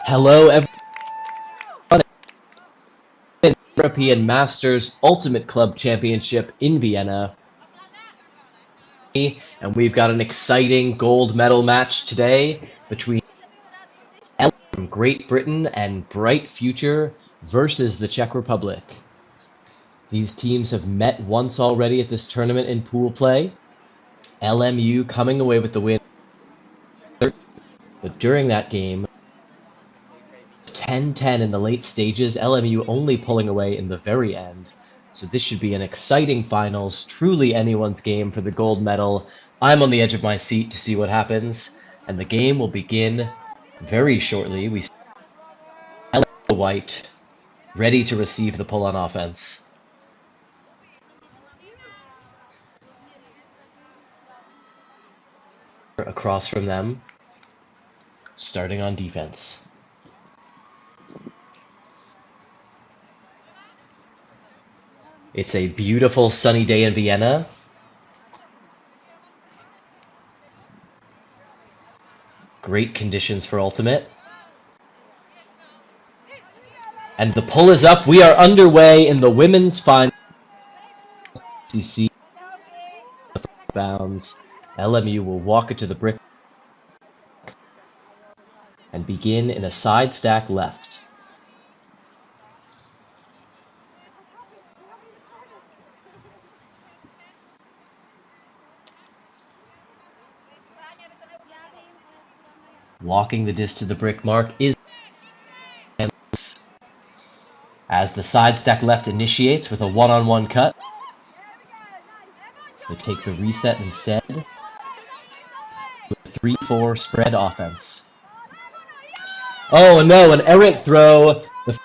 Hello, everyone. European Masters Ultimate Club Championship in Vienna. And we've got an exciting gold medal match today between LMU from Great Britain and Bright Future versus the Czech Republic. These teams have met once already at this tournament in pool play. LMU coming away with the win. But during that game, 10-10 in the late stages, LMU only pulling away in the very end. So this should be an exciting finals, truly anyone's game for the gold medal. I'm on the edge of my seat to see what happens, and the game will begin very shortly. We see LMU white ready to receive the pull on offense. Across from them, starting on defense. It's a beautiful sunny day in Vienna. Great conditions for Ultimate. And the pull is up. We are underway in the women's final. You see the first bounds. LMU will walk it to the brick and begin in a side stack left. Walking the disc to the brick mark is as the side stack left initiates with a one-on-one cut. They take the reset instead with 3-4 spread offense. Oh no, an errant throw. The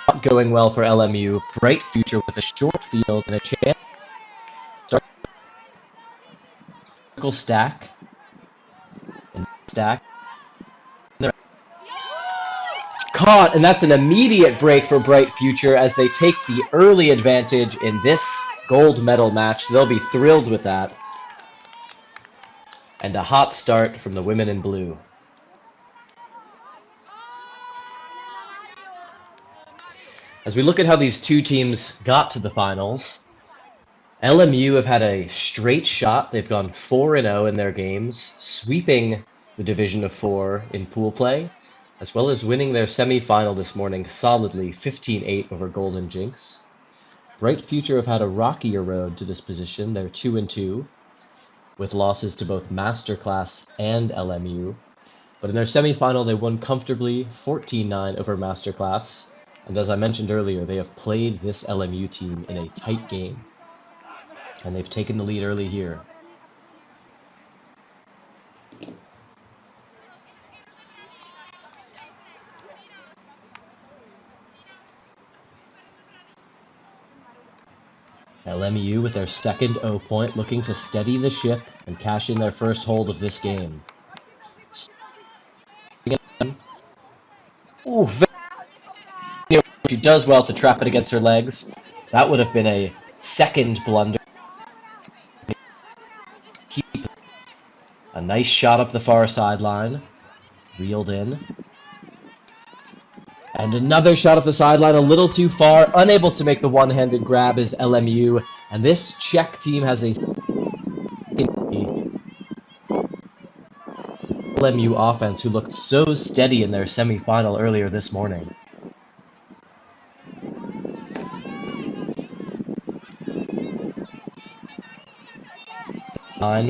not going well for LMU. Bright Future with a short field and a chance. Stack. Stack. Caught, and that's an immediate break for Bright Future as they take the early advantage in this gold medal match. They'll be thrilled with that. And a hot start from the women in blue. As we look at how these two teams got to the finals, LMU have had a straight shot. They've gone 4-0 in their games, sweeping the Division of 4 in pool play, as well as winning their semi-final this morning solidly 15-8 over Golden Jinx. Bright Future have had a rockier road to this position. They're 2-2, with losses to both Masterclass and LMU. But in their semi-final, they won comfortably 14-9 over Masterclass. And as I mentioned earlier, they have played this LMU team in a tight game. And they've taken the lead early here. LMU with their second O point, looking to steady the ship and cash in their first hold of this game. Ooh, she does well to trap it against her legs. That would have been a second blunder. A nice shot up the far sideline. Reeled in. And another shot up the sideline, a little too far. Unable to make the one-handed grab is LMU. And this Czech team has a LMU offense who looked so steady in their semi-final earlier this morning.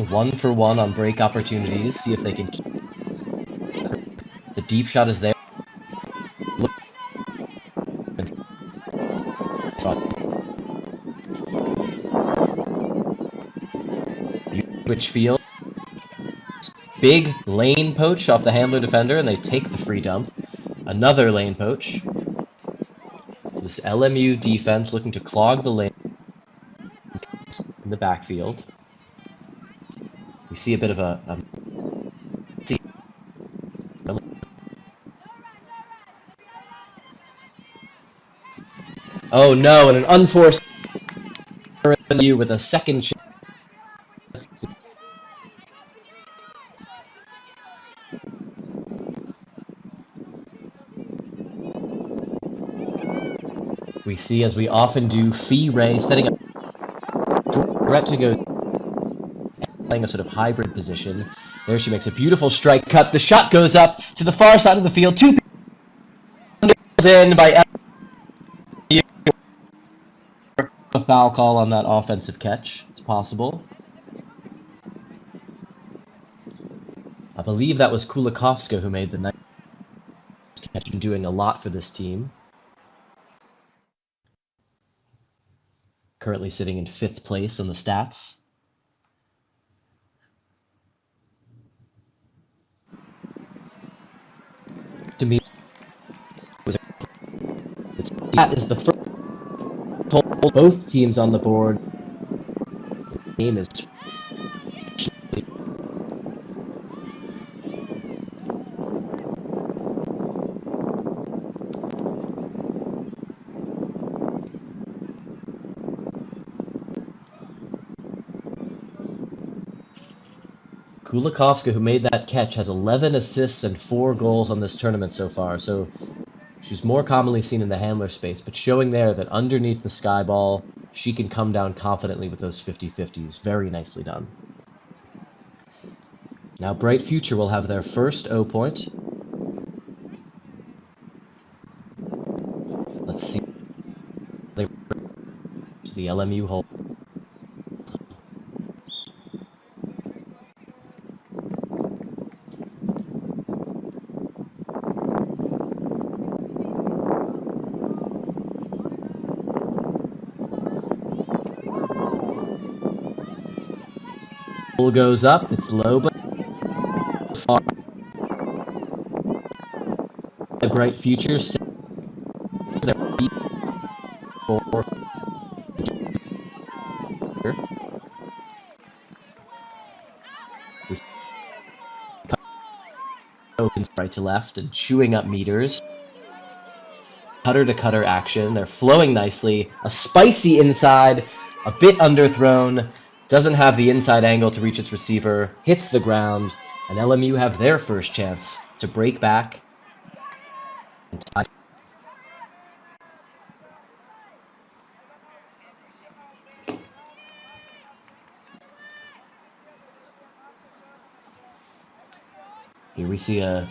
One for one on break opportunities. See if they can keep. The deep shot is there. Switch field. Big lane poach off the handler defender, and they take the free dump. Another lane poach. This LMU defense looking to clog the lane in the backfield. We see a bit of a oh no, and an unforced LMU with a second chance. We see, as we often do, Fee Ray setting up Brett to go, playing a sort of hybrid position. There she makes a beautiful strike cut. The shot goes up to the far side of the field. Two in by LMU. A foul call on that offensive catch. It's possible. I believe that was Kulikovska who made the nice catch, and doing a lot for this team. Currently sitting in 5th place on the stats. To me, that is the first hold both teams on the board. The game is Kulikovska, who made that catch, has 11 assists and 4 goals on this tournament so far, so she's more commonly seen in the handler space, but showing there that underneath the sky ball, she can come down confidently with those 50-50s. Very nicely done. Now Bright Future will have their first O point. Let's see. To the LMU hole. Goes up, it's low but far. The Bright Future opens right to left and chewing up meters. Cutter to cutter action. They're flowing nicely. A spicy inside, a bit underthrown. Doesn't have the inside angle to reach its receiver, hits the ground, and LMU have their first chance to break back and tie. Here we see a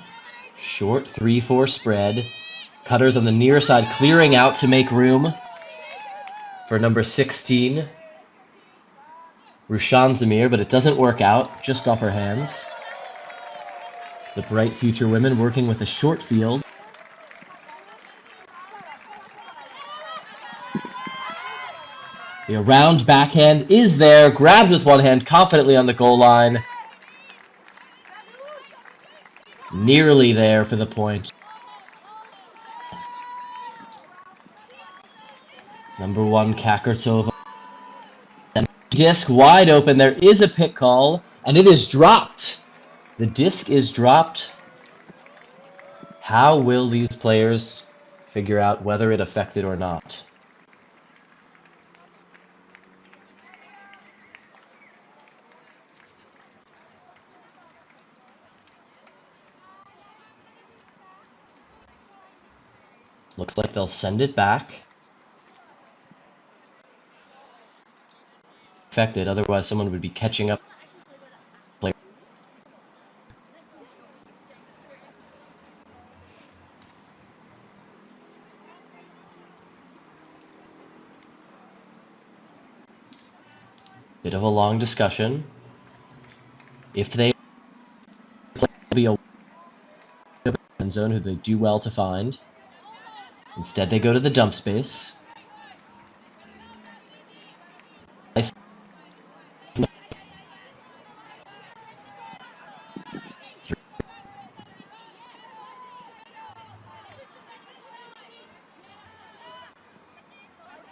short 3-4 spread. Cutters on the near side clearing out to make room for number 16. Rushan Zamir, but it doesn't work out, just off her hands. The Bright Future women working with a short field. The around backhand is there, grabbed with one hand confidently on the goal line. Nearly there for the point. Number 1, Kakartova. Disc wide open, there is a pick call, and it is dropped. The disc is dropped. How will these players figure out whether it affected or not? Looks like they'll send it back. Affected, otherwise someone would be catching up. Bit of a long discussion. If they be a zone who they do well to find, instead they go to the dump space.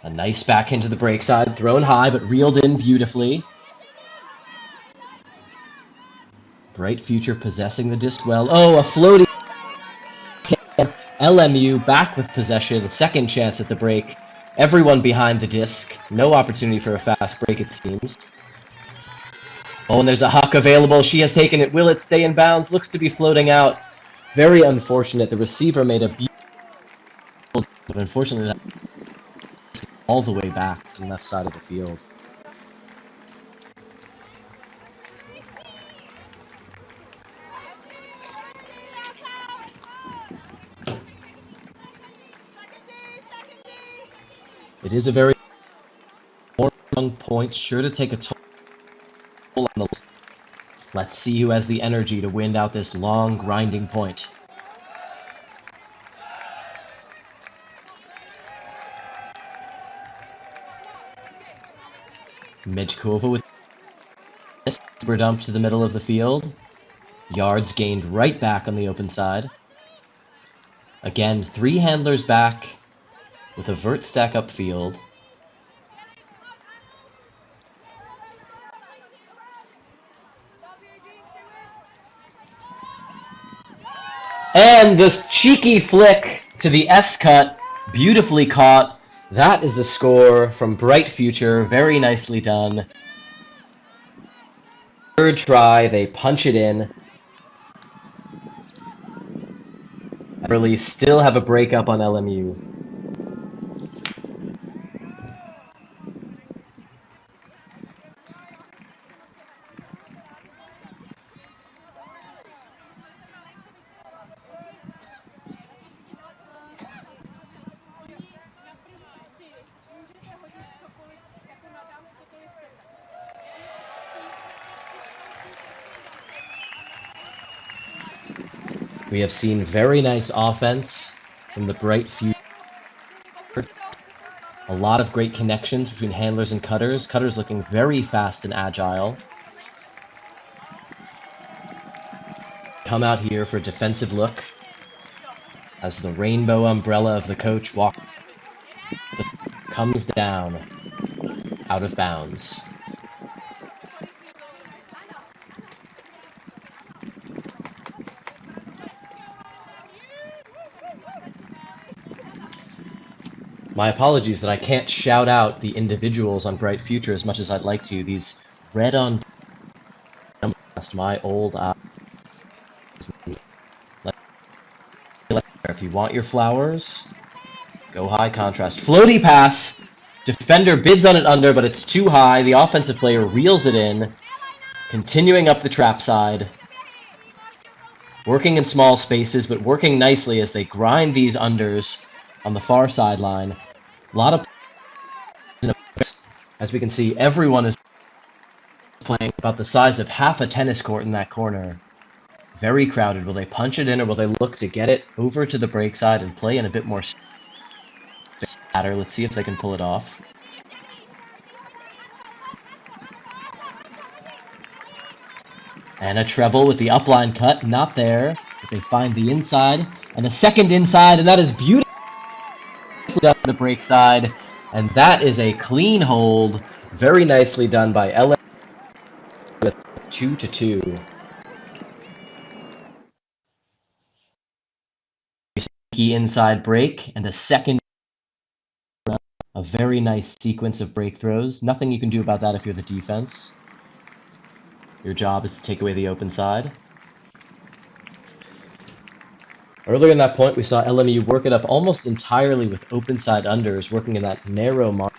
A nice back into the break side, thrown high, but reeled in beautifully. Bright Future possessing the disc well. Oh, a floating. LMU back with possession, second chance at the break. Everyone behind the disc. No opportunity for a fast break, it seems. Oh, and there's a huck available. She has taken it. Will it stay in bounds? Looks to be floating out. Very unfortunate. The receiver made a beautiful, but unfortunately, all the way back to the left side of the field. It is a very long point, sure to take a toll on the list. Let's see who has the energy to wind out this long, grinding point. Mijkova with this super dump to the middle of the field. Yards gained right back on the open side. Again, 3 handlers back with a vert stack upfield. And this cheeky flick to the S-cut, beautifully caught. That is the score from Bright Future, very nicely done. Third try, they punch it in. Really still have a breakup on LMU. We have seen very nice offense from the Bright Future. A lot of great connections between handlers and cutters. Cutters looking very fast and agile. Come out here for a defensive look as the rainbow umbrella of the coach comes down out of bounds. My apologies that I can't shout out the individuals on Bright Future as much as I'd like to. These red on my old eyes. If you want your flowers, go high contrast. Floaty pass. Defender bids on it under, but it's too high. The offensive player reels it in. Continuing up the trap side. Working in small spaces, but working nicely as they grind these unders on the far sideline. A lot of, as we can see, everyone is playing about the size of half a tennis court in that corner. Very crowded. Will they punch it in, or will they look to get it over to the break side and play in a bit more scatter? Let's see if they can pull it off. And a treble with the upline cut, not there. But they find the inside, and a second inside, and that is beautiful. Up the break side, and that is a clean hold. Very nicely done by LMU with 2-2. Sneaky inside break and a second. A very nice sequence of break throws. Nothing you can do about that if you're the defense. Your job is to take away the open side. Earlier in that point, we saw LMU work it up almost entirely with open side unders, working in that narrow mark.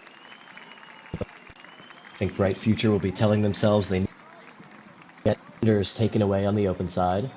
I think Bright Future will be telling themselves they need to get unders taken away on the open side.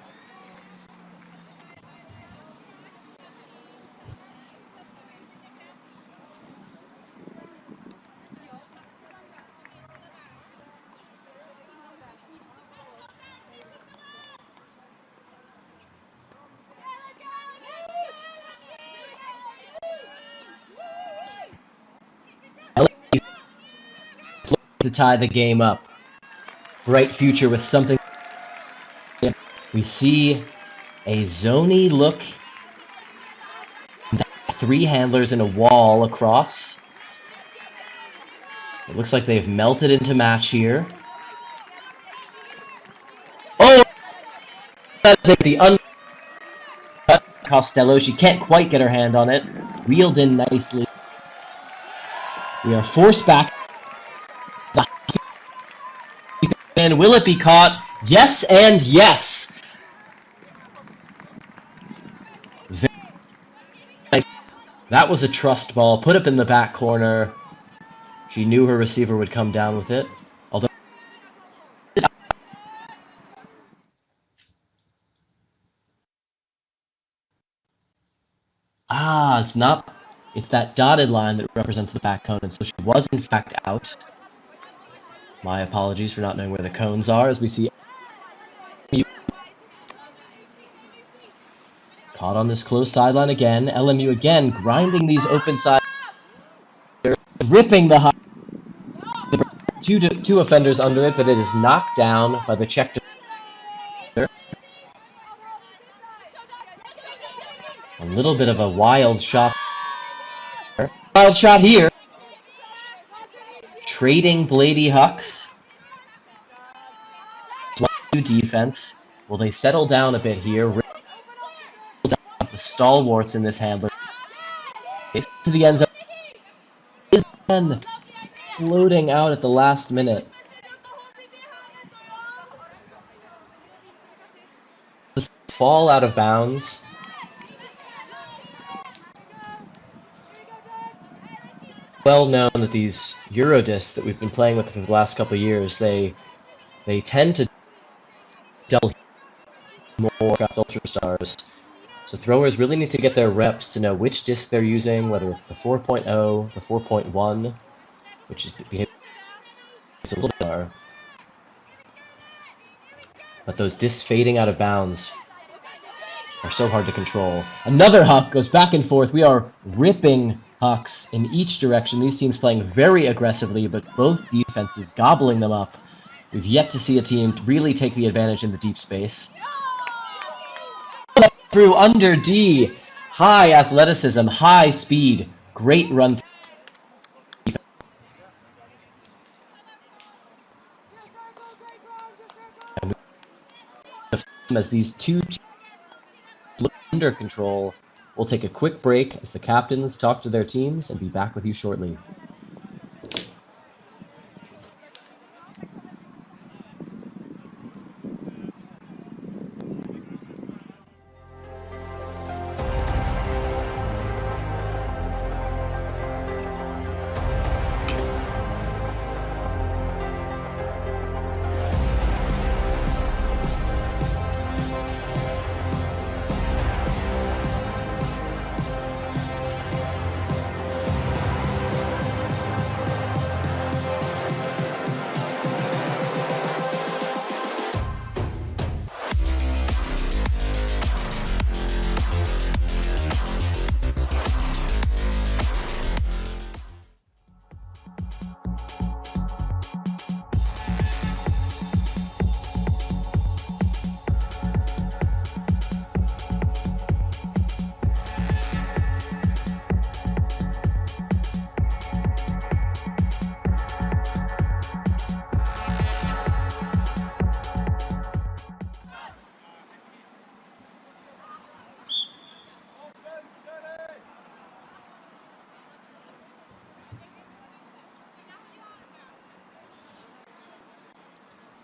To tie the game up. Bright Future with something. We see a zony look. 3 handlers in a wall across. It looks like they've melted into match here. Oh! That's like the Costello. She can't quite get her hand on it. Wheeled in nicely. We are forced back. And will it be caught? Yes and yes! Very nice. That was a trust ball, put up in the back corner. She knew her receiver would come down with it. Although it's not. It's that dotted line that represents the back cone, and so she was in fact out. My apologies for not knowing where the cones are, as we see caught on this close sideline again. LMU again grinding these open sides, ripping the two offenders under it, but it is knocked down by the check. A little bit of a wild shot. Wild shot here. Trading Blady Hucks. Defense. Will they settle down a bit here? The stalwarts in this handler. To the end zone. Is then floating out at the last minute. Fall out of bounds. Well known that these Eurodiscs that we've been playing with for the last couple of years, they tend to double more craft ultra stars. So throwers really need to get their reps to know which disc they're using, whether it's the 4.0, the 4.1, which is a little bit, but those discs fading out of bounds are so hard to control. Another huck goes back and forth. We are ripping hucks in each direction. These teams playing very aggressively, but both defenses gobbling them up. We've yet to see a team really take the advantage in the deep space. Through under D. High athleticism, high speed, great run. As these two teams look under control, we'll take a quick break as the captains talk to their teams and be back with you shortly.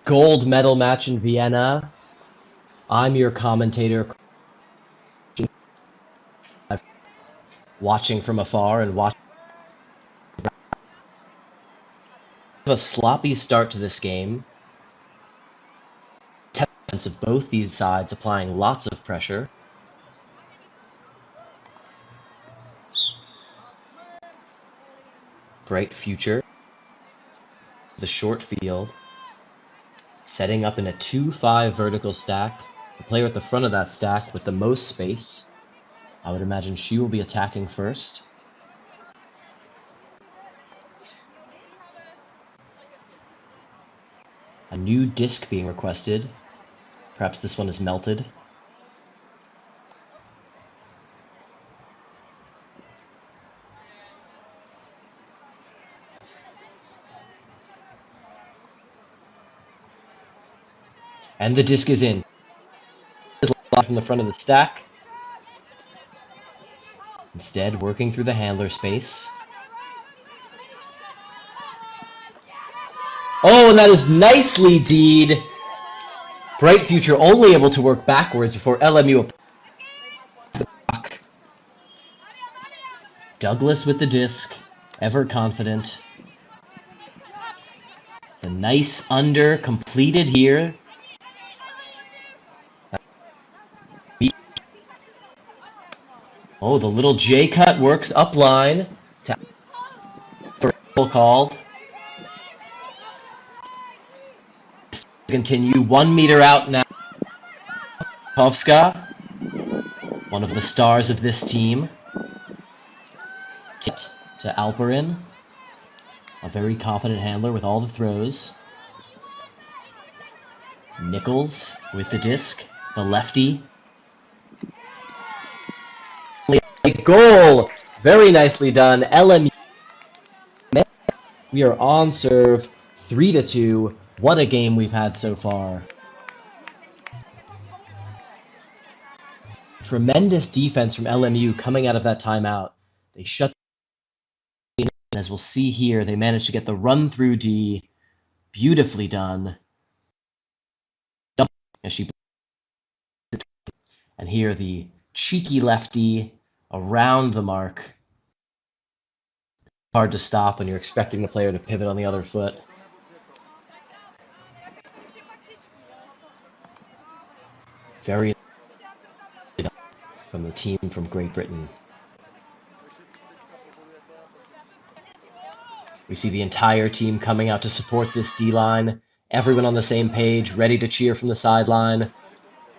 Gold medal match in Vienna. I'm your commentator, watching from afar and watching. A sloppy start to this game. Of both these sides applying lots of pressure. Bright future. The short field. Setting up in a 2-5 vertical stack. The player at the front of that stack with the most space. I would imagine she will be attacking first. A new disc being requested. Perhaps this one is melted. And the disc is in. From the front of the stack. Instead, working through the handler space. Oh, and that is nicely D'd. Bright future only able to work backwards before LMU. Douglas with the disc, ever confident. A nice under completed here. Oh, the little J cut works up line. Called. Continue 1 meter out now. Kovska, one of the stars of this team. To Alperin, a very confident handler with all the throws. Nichols with the disc, the lefty. Goal! Very nicely done. LMU. We are on serve, 3-2. What a game we've had so far. Tremendous defense from LMU coming out of that timeout. They shut. As we'll see here, they managed to get the run through D. Beautifully done. And here the cheeky lefty around the mark. Hard to stop when you're expecting the player to pivot on the other foot. Very from the team from Great Britain. We see the entire team coming out to support this D-line. Everyone on the same page, ready to cheer from the sideline,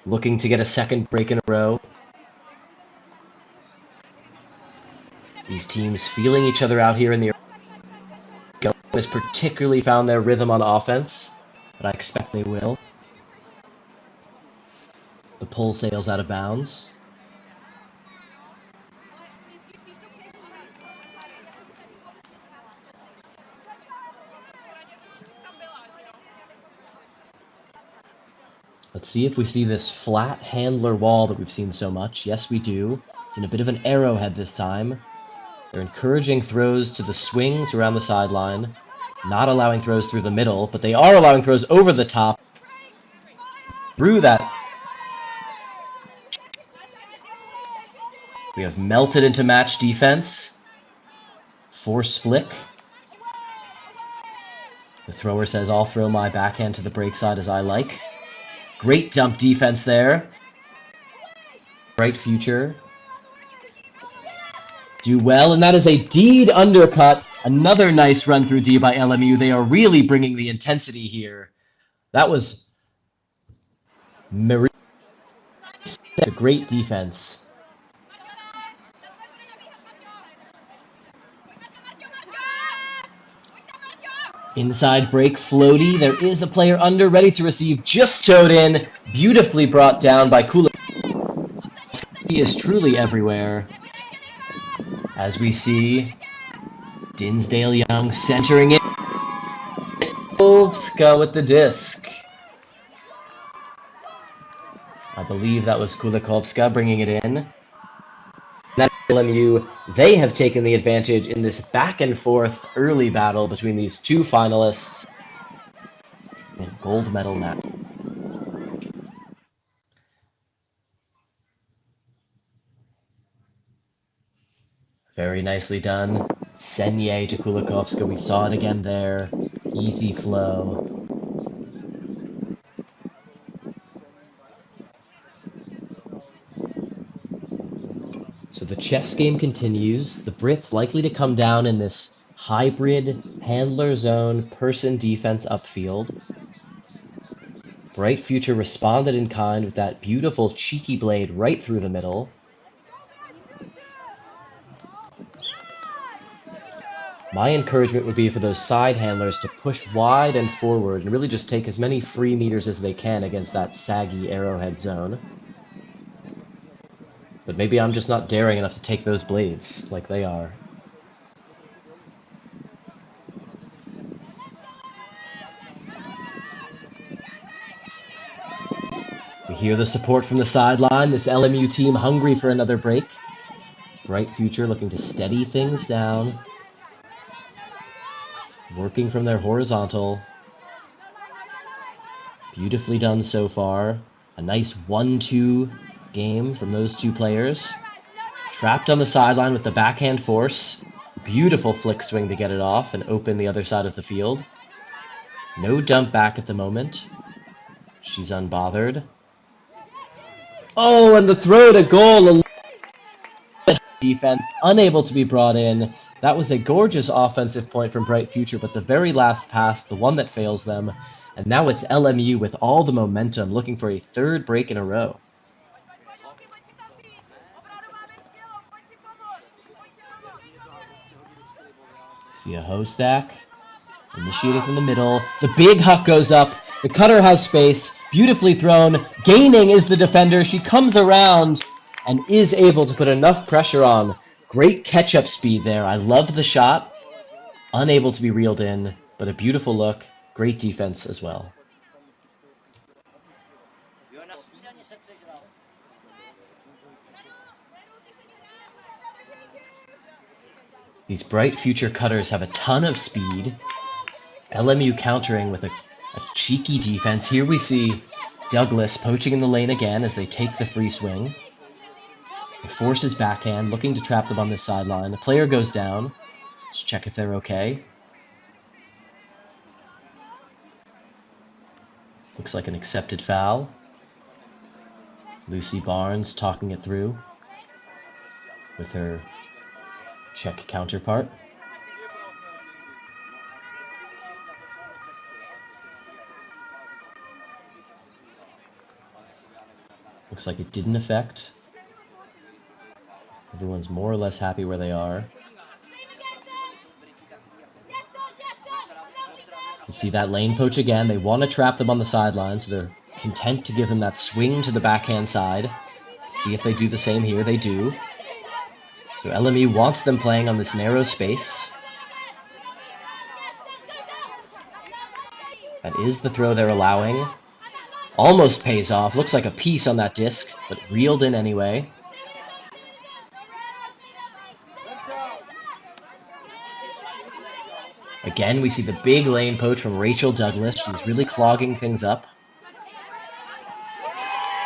looking to get a second break in a row. These teams feeling each other out here in the has particularly found their rhythm on offense, but I expect they will. The pull sails out of bounds. Let's see if we see this flat handler wall that we've seen so much. Yes, we do. It's in a bit of an arrowhead this time. They're encouraging throws to the swings around the sideline, not allowing throws through the middle, but they are allowing throws over the top. Through that. We have melted into match defense. Force flick. The thrower says, I'll throw my backhand to the break side as I like. Great dump defense there. Bright future. Do well, and that is a deed undercut. Another nice run through D by LMU. They are really bringing the intensity here. That was a great defense. Inside break floaty. There is a player under, ready to receive, just towed in. Beautifully brought down by Kula. He is truly everywhere. As we see Dinsdale Young centering it. Kovska with the disc. I believe that was Kulikovska bringing it in. That LMU, they have taken the advantage in this back and forth early battle between these two finalists. And gold medal match. Very nicely done. Senye to Kulikovska. We saw it again there. Easy flow. So the chess game continues. The Brits likely to come down in this hybrid handler zone person defense upfield. Bright Future responded in kind with that beautiful cheeky blade right through the middle. My encouragement would be for those side handlers to push wide and forward and really just take as many free meters as they can against that saggy arrowhead zone. But maybe I'm just not daring enough to take those blades like they are. We hear the support from the sideline. This LMU team hungry for another break. Bright Future looking to steady things down. Working from their horizontal. Beautifully done so far. A nice 1-2 game from those two players. Trapped on the sideline with the backhand force. Beautiful flick swing to get it off and open the other side of the field. No dump back at the moment. She's unbothered. Oh, and the throw to goal. Defense unable to be brought in. That was a gorgeous offensive point from Bright Future, but the very last pass, the one that fails them. And now it's LMU with all the momentum, looking for a third break in a row. See a Hostak initiating from the middle. The big huck goes up. The cutter has space. Beautifully thrown. Gaining is the defender. She comes around and is able to put enough pressure on. Great catch-up speed there. I love the shot. Unable to be reeled in, but a beautiful look. Great defense as well. These Bright Future cutters have a ton of speed. LMU countering with a cheeky defense. Here we see Douglas poaching in the lane again as they take the free swing. He forces backhand, looking to trap them on this sideline. The player goes down. Let's check if they're okay. Looks like an accepted foul. Lucy Barnes talking it through with her Czech counterpart. Looks like it didn't affect. Everyone's more or less happy where they are. You see that lane poach again. They want to trap them on the sideline, so they're content to give them that swing to the backhand side. See if they do the same here. They do. So LMU wants them playing on this narrow space. That is the throw they're allowing. Almost pays off. Looks like a piece on that disc, but reeled in anyway. Again, we see the big lane poach from Rachel Douglas. She's really clogging things up.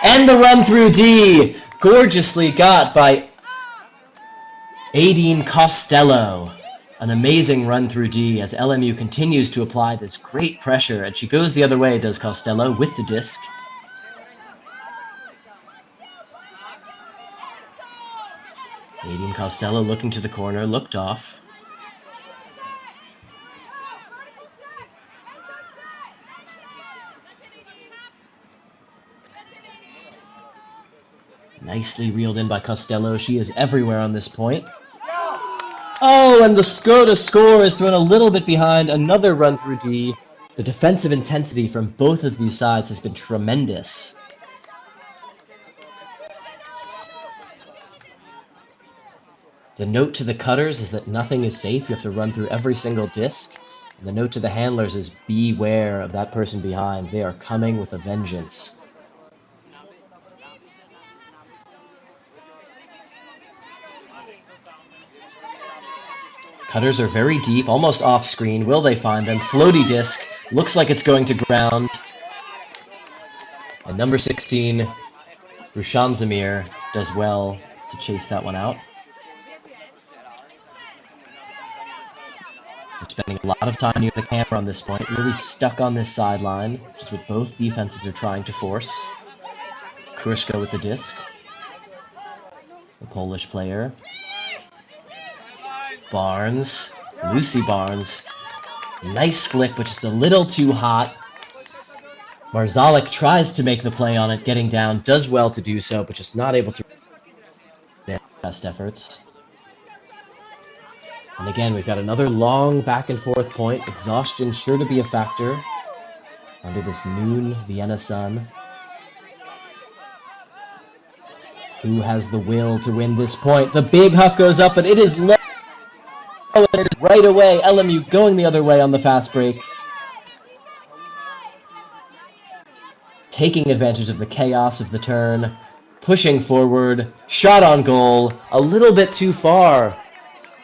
And the run through D! Gorgeously got by Aideen Costello. An amazing run through D as LMU continues to apply this great pressure. And she goes the other way, does Costello, with the disc. Aideen Costello looking to the corner, looked off. Nicely reeled in by Costello. She is everywhere on this point. Oh, and the Skoda score is thrown a little bit behind. Another run through D. The defensive intensity from both of these sides has been tremendous. The note to the cutters is that nothing is safe. You have to run through every single disc. And the note to the handlers is beware of that person behind. They are coming with a vengeance. Cutters are very deep, almost off screen. Will they find them? Floaty disc. Looks like it's going to ground. And number 16, Rushan Zamir, does well to chase that one out. We're spending a lot of time near the camera on this point. Really stuck on this sideline, which is what both defenses are trying to force. Kruszko with the disc. The Polish player. Barnes, Lucy Barnes, nice flick, but just a little too hot. Marzalik tries to make the play on it, getting down, does well to do so, but just not able to best efforts. And again, we've got another long back and forth point. Exhaustion sure to be a factor under this noon Vienna sun. Who has the will to win this point? The big huck goes up, but it is low. Right away, LMU going the other way on the fast break. Taking advantage of the chaos of the turn. Pushing forward. Shot on goal. A little bit too far.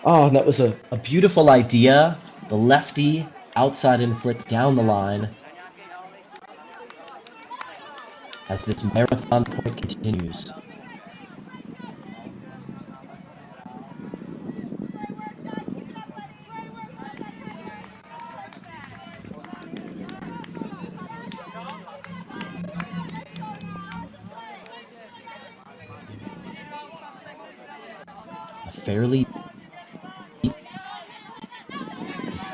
Oh, that was a beautiful idea. The lefty outside in flick down the line. As this marathon point continues. fairly deep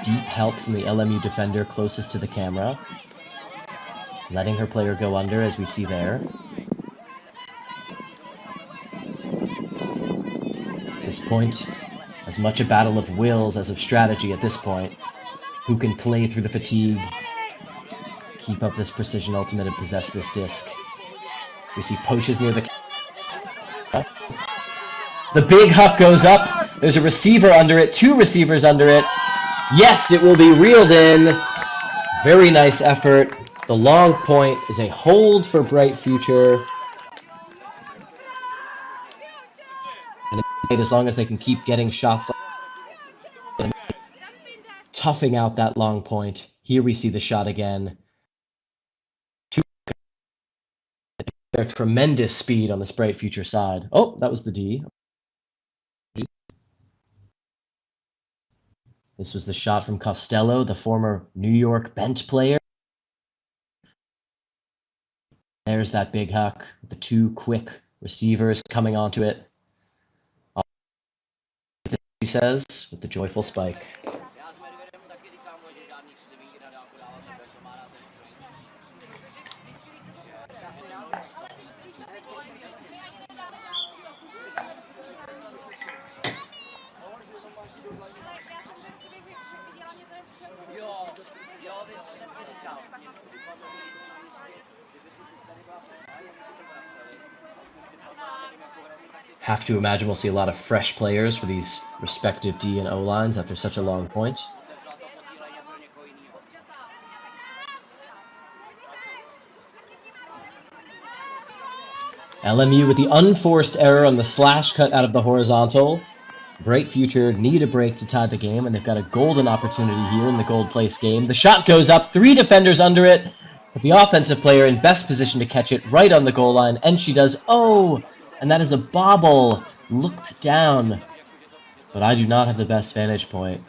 help from the LMU defender closest to the camera, letting her player go under, as we see there. This point, as much a battle of wills as of strategy at this point. Who can play through the fatigue, keep up this precision ultimate, and possess this disc. We see poaches near the... The big huck goes up. There's a receiver under it, 2 receivers under it. Yes, it will be reeled in. Very nice effort. The long point is a hold for Bright Future. And as long as they can keep getting shots, toughing out that long point. Here we see the shot again. Their tremendous speed on this Bright Future side. Oh, that was the D. This was the shot from Costello, the former New York bench player. There's that big huck, the 2 quick receivers coming onto it. He says, with the joyful spike. Have to imagine we'll see a lot of fresh players for these respective D and O lines after such a long point. LMU with the unforced error on the slash cut out of the horizontal. Bright Future need a break to tie the game, and they've got a golden opportunity here in the gold place game. The shot goes up, 3 defenders under it, with the offensive player in best position to catch it right on the goal line, and she does. Oh! And that is a bobble, looked down, but I do not have the best vantage point.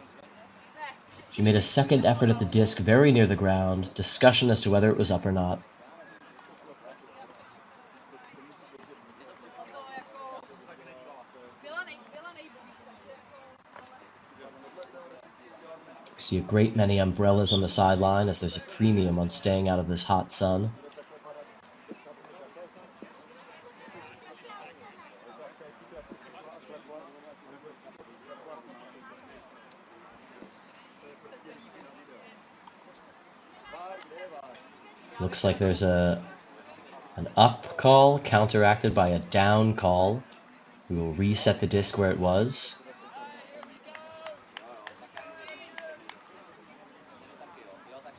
She made a second effort at the disc very near the ground, discussion as to whether it was up or not. See a great many umbrellas on the sideline as there's a premium on staying out of this hot sun. Looks like there's an up call counteracted by a down call. We will reset the disc where it was.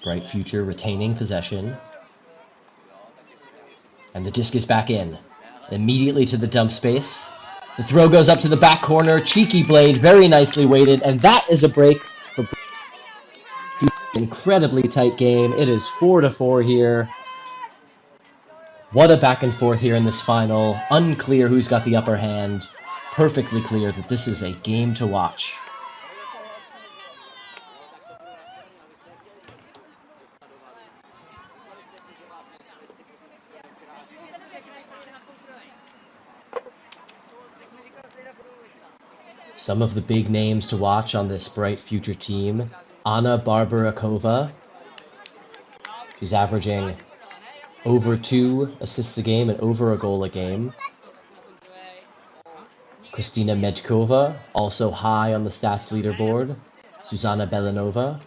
Bright Future retaining possession. And the disc is back in. Immediately to the dump space. The throw goes up to the back corner. Cheeky blade, very nicely weighted. And that is a break for incredibly tight game. It is 4-4 here. What a back and forth here in this final. Unclear who's got the upper hand. Perfectly clear that this is a game to watch. Some of the big names to watch on this Bright Future team. Anna Barbarakova. She's averaging over 2 assists a game and over a goal a game. Kristina Medkova, also high on the stats leaderboard. Susanna Belanova.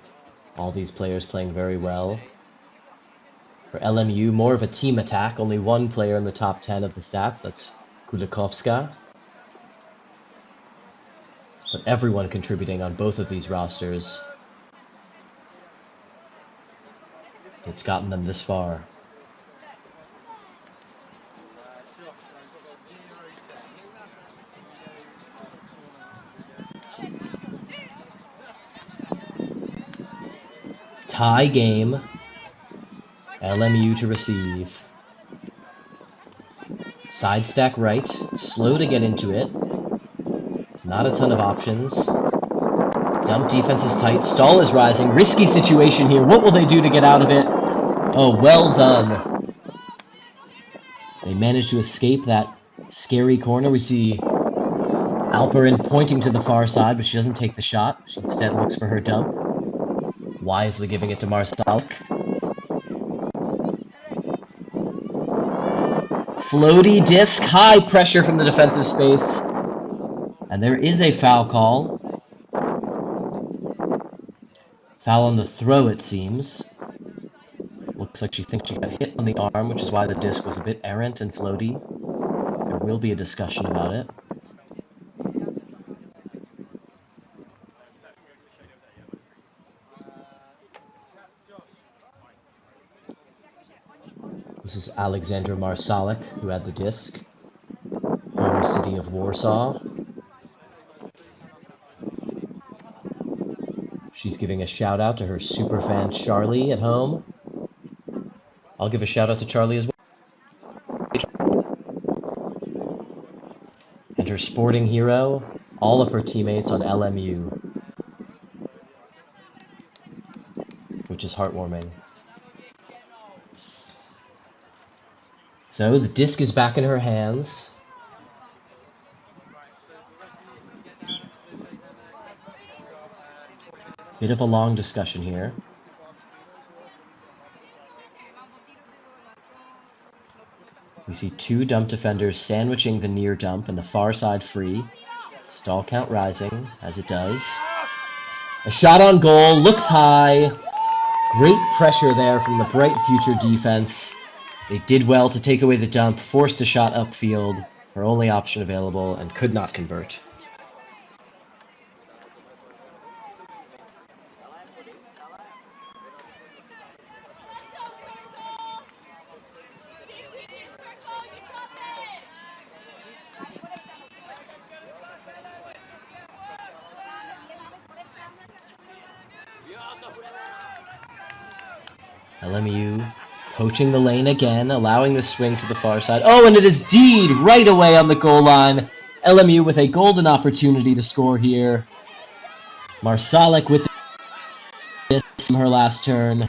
All these players playing very well. For LMU, more of a team attack. Only 1 player in the top 10 of the stats. That's Kulikovska. But everyone contributing on both of these rosters. It's gotten them this far. Tie game. LMU to receive. Side stack right. Slow to get into it. Not a ton of options. Dump defense is tight. Stall is rising. Risky situation here. What will they do to get out of it? Oh, well done. They managed to escape that scary corner. We see Alperin pointing to the far side, but she doesn't take the shot. She instead looks for her dump, wisely giving it to Marsalik. Floaty disc, high pressure from the defensive space. And there is a foul call. Foul on the throw, it seems. Looks like she thinks she got hit on the arm, which is why the disc was a bit errant and floaty. There will be a discussion about it. This is Alexandra Marsalik, who had the disc. Home city of Warsaw. She's giving a shout out to her superfan Charlie at home. I'll give a shout out to Charlie as well. And her sporting hero, all of her teammates on LMU. Which is heartwarming. So the disc is back in her hands. Bit of a long discussion here. We see two dump defenders sandwiching the near dump and the far side free. Stall count rising, as it does. A shot on goal, looks high. Great pressure there from the Bright Future defense. They did well to take away the dump, forced a shot upfield, her only option available, and could not convert. LMU poaching the lane again, allowing the swing to the far side. Oh, and it is Deed right away on the goal line. LMU with a golden opportunity to score here. Marsalik with this from her last turn.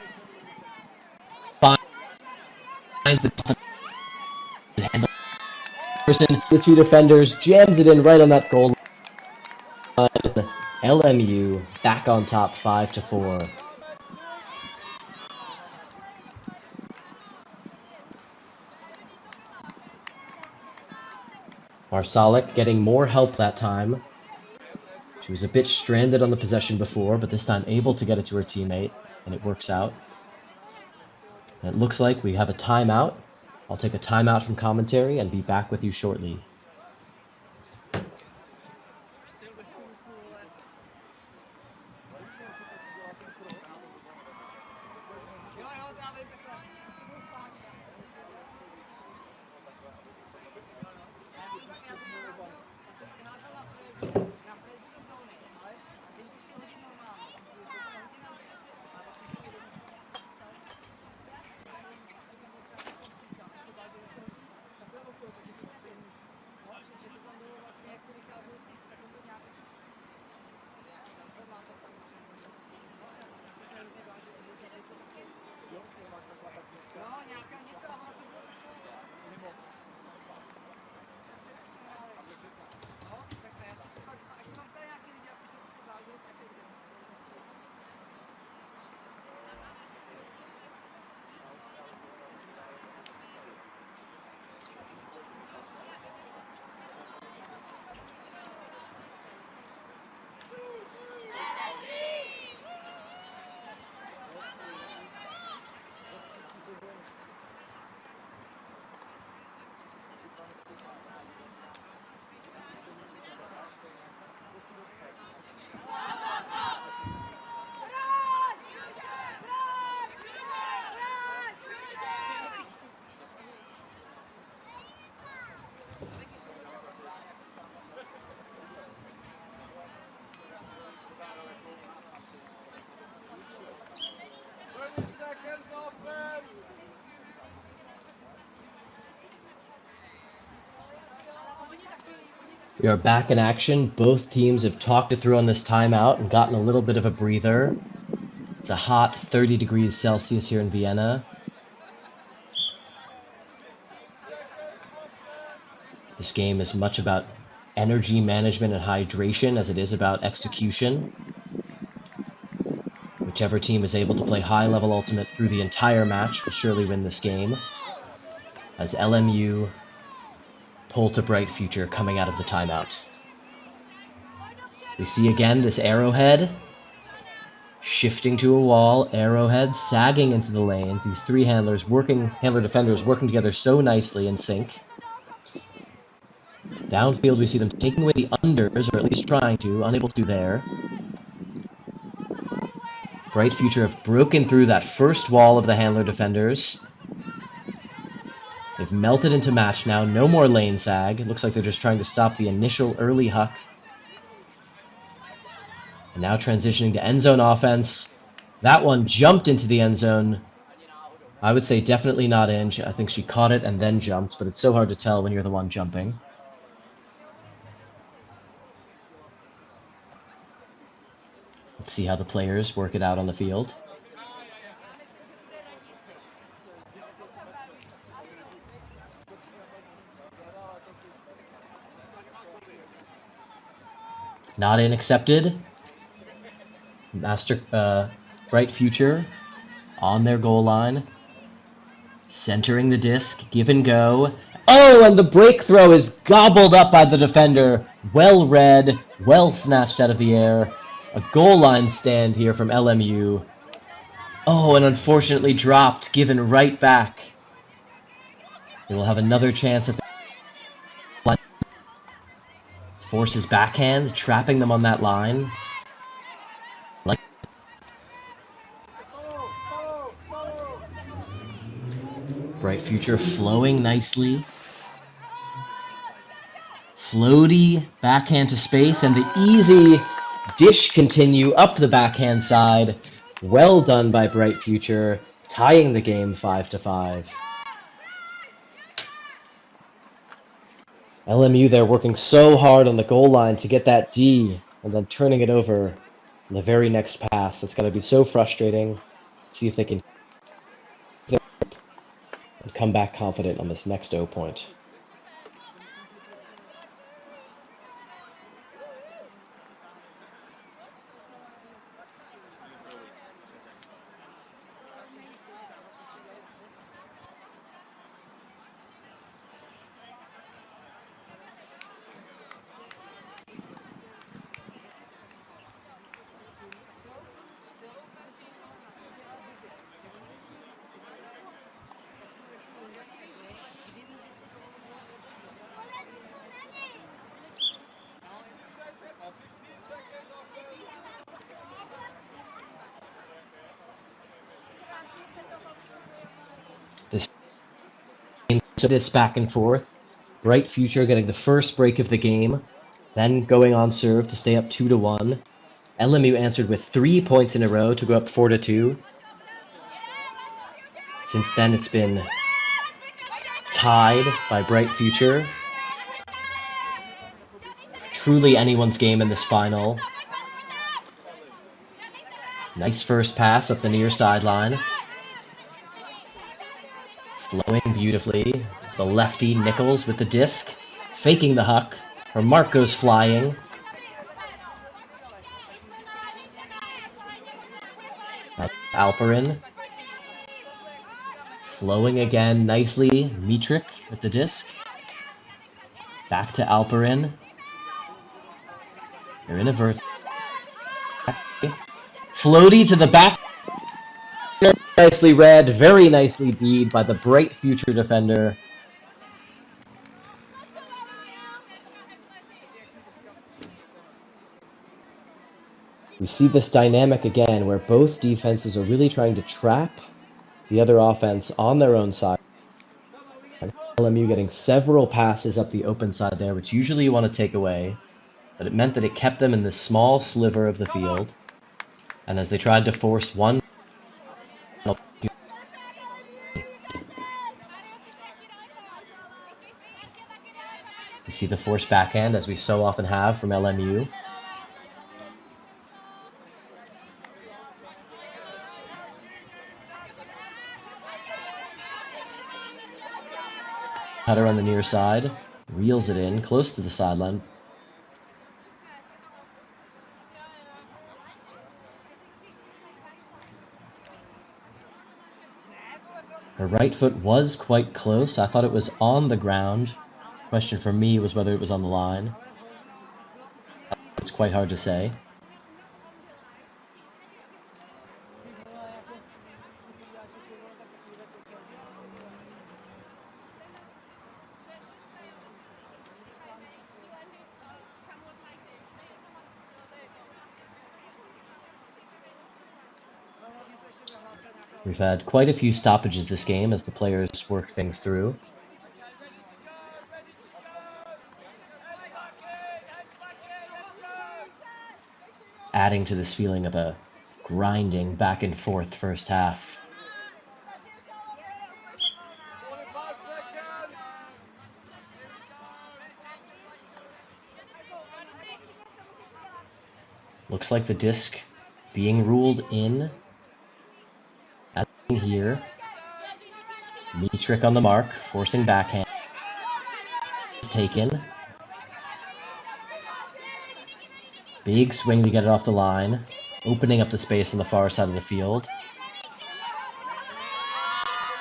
Finds the person, the two defenders, jams it in right on that goal line. LMU back on top 5-4. Marsalik getting more help that time. She was a bit stranded on the possession before, but this time able to get it to her teammate, and it works out. And it looks like we have a timeout. I'll take a timeout from commentary and be back with you shortly. We are back in action. Both teams have talked it through on this timeout and gotten a little bit of a breather. It's a hot 30 degrees Celsius here in Vienna. This game is much about energy management and hydration as it is about execution. Whichever team is able to play high-level ultimate through the entire match will surely win this game. As LMU pull to bright future coming out of the timeout. We see again this arrowhead shifting to a wall, arrowhead sagging into the lanes. These three handler defenders working together so nicely in sync. Downfield, we see them taking away the unders, or at least trying to, unable to there. Bright Future have broken through that first wall of the handler defenders. They've melted into match now, no more lane sag. It looks like they're just trying to stop the initial early huck. And now transitioning to end zone offense. That one jumped into the end zone. I would say definitely not in. I think she caught it and then jumped, but it's so hard to tell when you're the one jumping. Let's see how the players work it out on the field. Not in accepted. Bright Future on their goal line. Centering the disc, give and go. Oh, and the break throw is gobbled up by the defender. Well read, well snatched out of the air. A goal line stand here from LMU. Oh, and unfortunately dropped, given right back. They will have another chance at the line. Forces backhand, trapping them on that line. Bright Future flowing nicely. Floaty backhand to space, and the easy dish continue up the backhand side. Well done by Bright Future, tying the game 5-5. LMU there working so hard on the goal line to get that D, and then turning it over in the very next pass. That's going to be so frustrating. See if they can come back confident on this next O point. This back and forth. Bright Future getting the first break of the game, then going on serve to stay up 2-1. LMU answered with 3 points in a row to go up 4-2. Since then, it's been tied by Bright Future. Truly anyone's game in this final. Nice first pass up the near sideline. Flowing beautifully. The lefty Nichols with the disc. Faking the huck. Her mark goes flying. Alperin. Flowing again nicely. Mitrick with the disc. Back to Alperin. They're in a verse. Floaty to the back. Nicely read, very nicely D'd by the Bright Future defender. We see this dynamic again where both defenses are really trying to trap the other offense on their own side. LMU getting several passes up the open side there, which usually you want to take away, but it meant that it kept them in this small sliver of the field. And as they tried to force one, we see the forced backhand, as we so often have from LMU. Cutter on the near side, reels it in, close to the sideline. Her right foot was quite close. I thought it was on the ground. Question for me was whether it was on the line. It's quite hard to say. We've had quite a few stoppages this game as the players work things through. Adding to this feeling of a grinding back and forth first half. Looks like the disc being ruled in. As here. Knee trick on the mark, forcing backhand. Taken. Big swing to get it off the line, opening up the space on the far side of the field.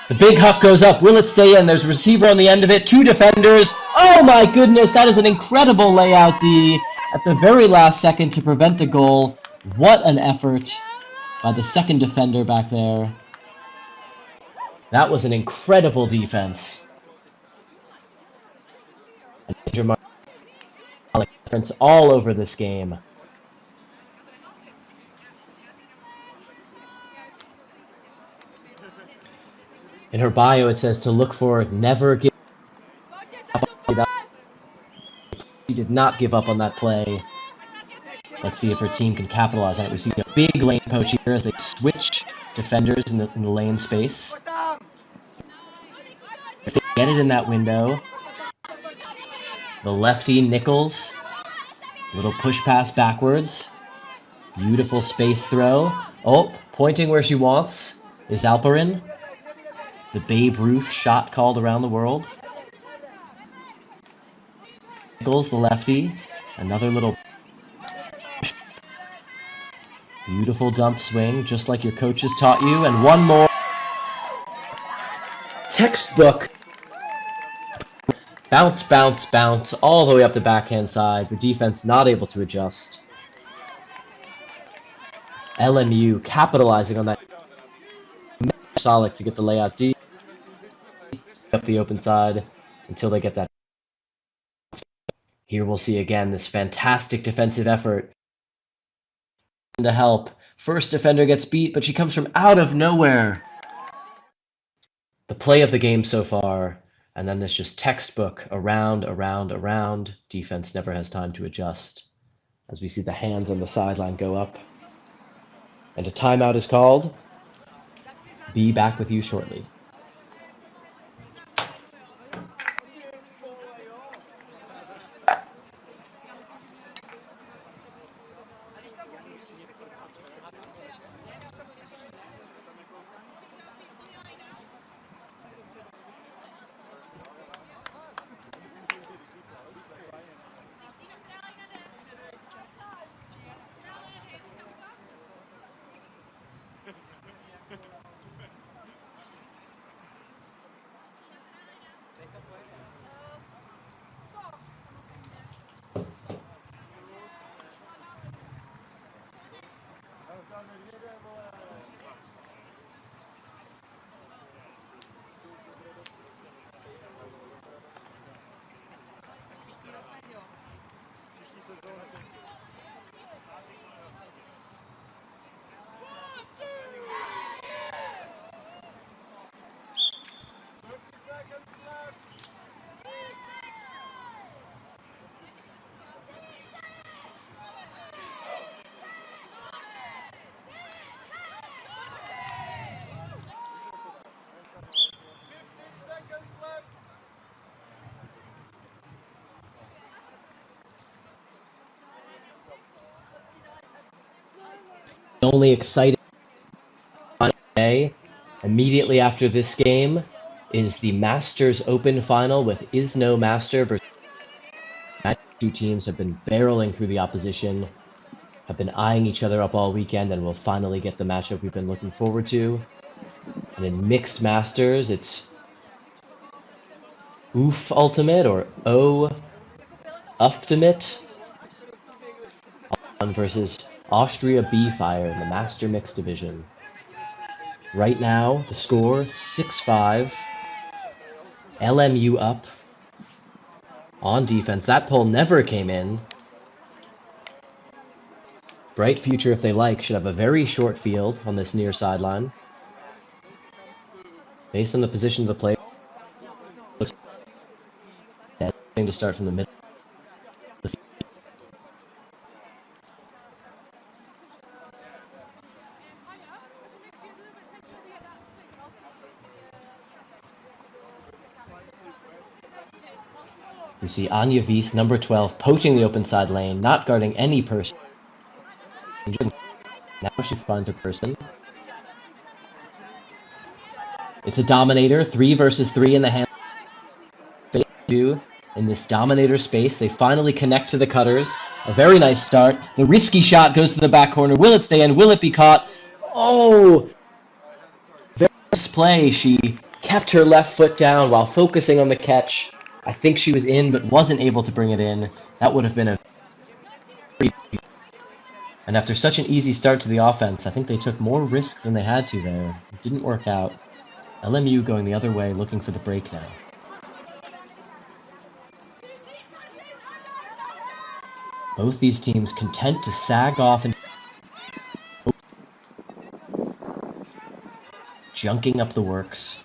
The big huck goes up. Will it stay in? There's a receiver on the end of it. Two defenders. Oh my goodness, that is an incredible layout D at the very last second to prevent the goal. What an effort by the second defender back there. That was an incredible defense. Difference all over this game. In her bio, it says to look for never give up. She did not give up on that play. Let's see if her team can capitalize on it. We see a big lane poach here as they switch defenders in the lane space. If they get it in that window, the lefty Nichols, little push pass backwards. Beautiful space throw. Oh, pointing where she wants is Alperin. The Babe Ruth shot called around the world. Nichols, the lefty. Another little beautiful dump swing, just like your coaches taught you. And one more. Textbook. Bounce, bounce, bounce, all the way up the backhand side. The defense not able to adjust. LMU capitalizing on that. Solid to get the layout deep. Up the open side until they get that. Here we'll see again this fantastic defensive effort to help. First defender gets beat, but she comes from out of nowhere. The play of the game so far, and then this just textbook around, around, around. Defense never has time to adjust. As we see the hands on the sideline go up. And a timeout is called. Be back with you shortly. Only exciting day immediately after this game is the Masters Open final with Isno Master versus two teams have been barreling through the opposition, have been eyeing each other up all weekend, and will finally get the matchup we've been looking forward to. And in mixed masters, it's Oof Ultimate or O Ultimate versus Austria B-Fire in the Master Mixed Division. Right now, the score 6-5. LMU up on defense. That poll never came in. Bright Future, if they like, should have a very short field on this near sideline. Based on the position of the player, looks like to start from the middle. We see Anya Wies, number 12, poaching the open side lane, not guarding any person. Now she finds her person. It's a Dominator, 3 versus 3 in the hand. In this Dominator space, they finally connect to the cutters. A very nice start. The risky shot goes to the back corner. Will it stay in? Will it be caught? Oh! Very nice play. She kept her left foot down while focusing on the catch. I think she was in, but wasn't able to bring it in. That would have been a... And after such an easy start to the offense, I think they took more risk than they had to there. It didn't work out. LMU going the other way, looking for the break now. Both these teams content to sag off and junking up the works.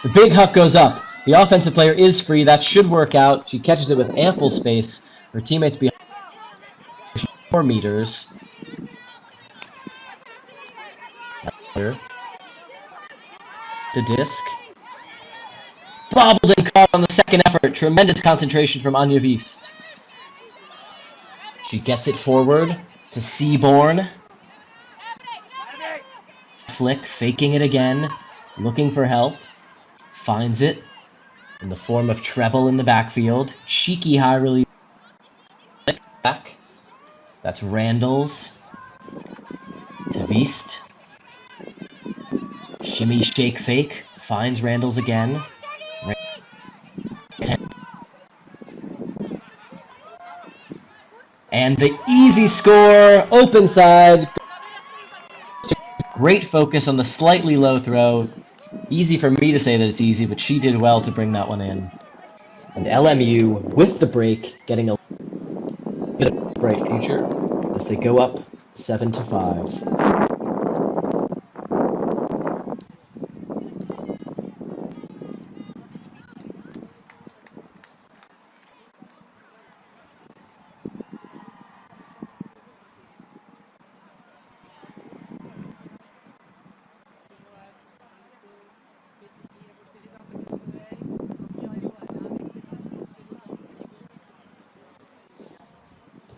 The big huck goes up. The offensive player is free. That should work out. She catches it with ample space. Her teammates behind 4 meters. The disc. Bobbled and caught on the second effort. Tremendous concentration from Anya Wies. She gets it forward to Seaborn. Flick, faking it again, looking for help. Finds it in the form of treble in the backfield. Cheeky high release. Back. That's Randall's. To Wies. Shimmy, shake, fake. Finds Randall's again. And the easy score, open side. Great focus on the slightly low throw. Easy for me to say that it's easy, but she did well to bring that one in. And LMU, with the break, getting a bit of bright future as they go up 7-5.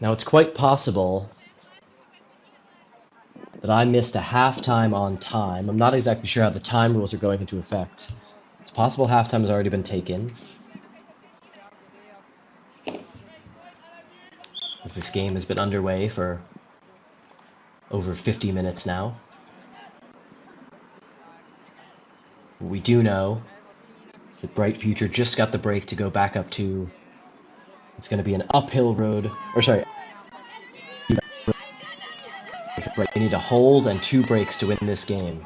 Now, it's quite possible that I missed a halftime on time. I'm not exactly sure how the time rules are going into effect. It's possible halftime has already been taken, as this game has been underway for over 50 minutes now. What we do know is that Bright Future just got the break to go back up to... It's going to be an uphill road, or sorry, they need a hold and 2 breaks to win this game.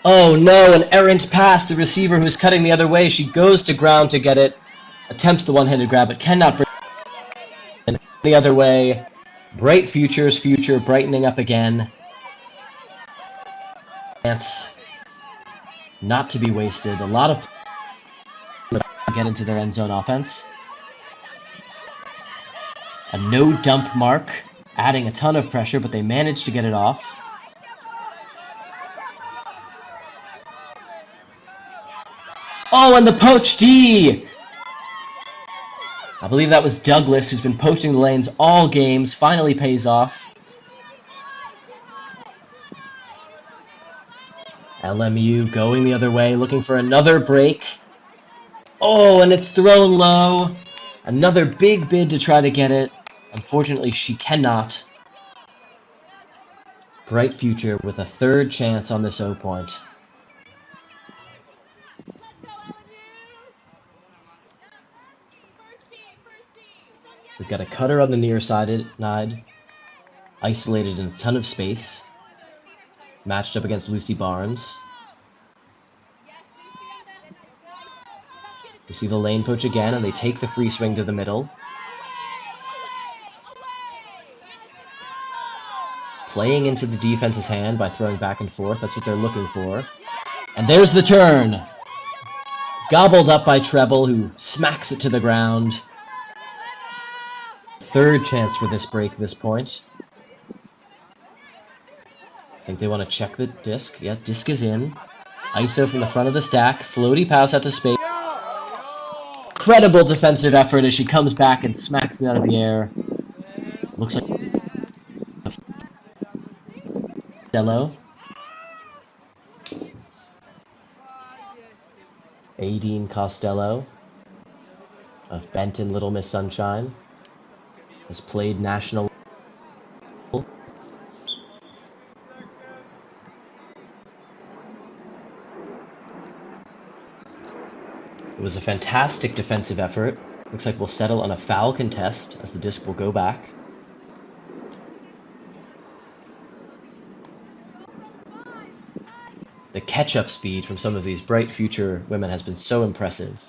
Oh no, an errant pass. The receiver who's cutting the other way, she goes to ground to get it, attempts the one-handed grab, but cannot bring it the other way. Bright Future's future brightening up again. Chance not to be wasted. A lot of get into their end zone offense. A no dump mark, adding a ton of pressure, but they managed to get it off. Oh, and the poach D! I believe that was Douglas, who's been poaching the lanes all games, finally pays off. LMU going the other way, looking for another break. Oh, and it's thrown low. Another big bid to try to get it. Unfortunately, she cannot. Bright future with a third chance on this O point. We've got a cutter on the near side, isolated in a ton of space. Matched up against Lucy Barnes. We see the lane poach again, and they take the free swing to the middle. Playing into the defense's hand by throwing back and forth. That's what they're looking for. And there's the turn! Gobbled up by Treble, who smacks it to the ground. Third chance for this break at this point. I think they want to check the disc. Yeah, disc is in. ISO from the front of the stack. Floaty pass out to space. Incredible defensive effort as she comes back and smacks it out of the air. Looks like Costello. Aideen Costello of Benton Little Miss Sunshine has played national. It was a fantastic defensive effort. Looks like we'll settle on a foul contest as the disc will go back. The catch-up speed from some of these bright future women has been so impressive.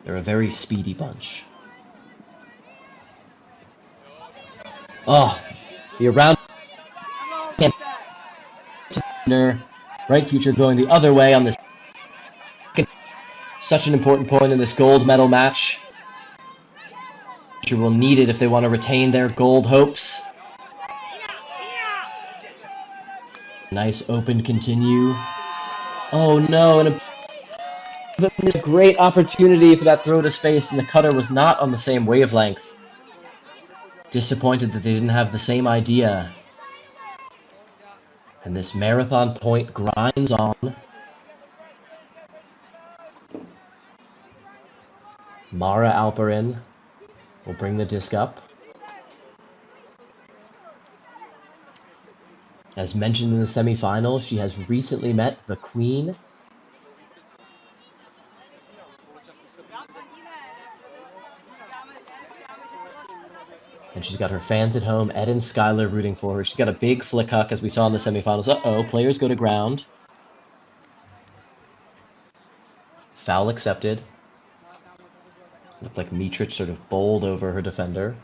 They're a very speedy bunch. Oh, the around bright future going the other way on this. Such an important point in this gold medal match. Future will need it if they want to retain their gold hopes. Nice open continue. Oh no, and a great opportunity for that throw to space, and the cutter was not on the same wavelength. Disappointed that they didn't have the same idea. And this marathon point grinds on. Mara Alperin will bring the disc up. As mentioned in the semifinals, she has recently met the Queen. And she's got her fans at home, Ed and Skylar rooting for her. She's got a big flick huck as we saw in the semifinals. Uh-oh, players go to ground. Foul accepted. Looked like Mitrich sort of bowled over her defender.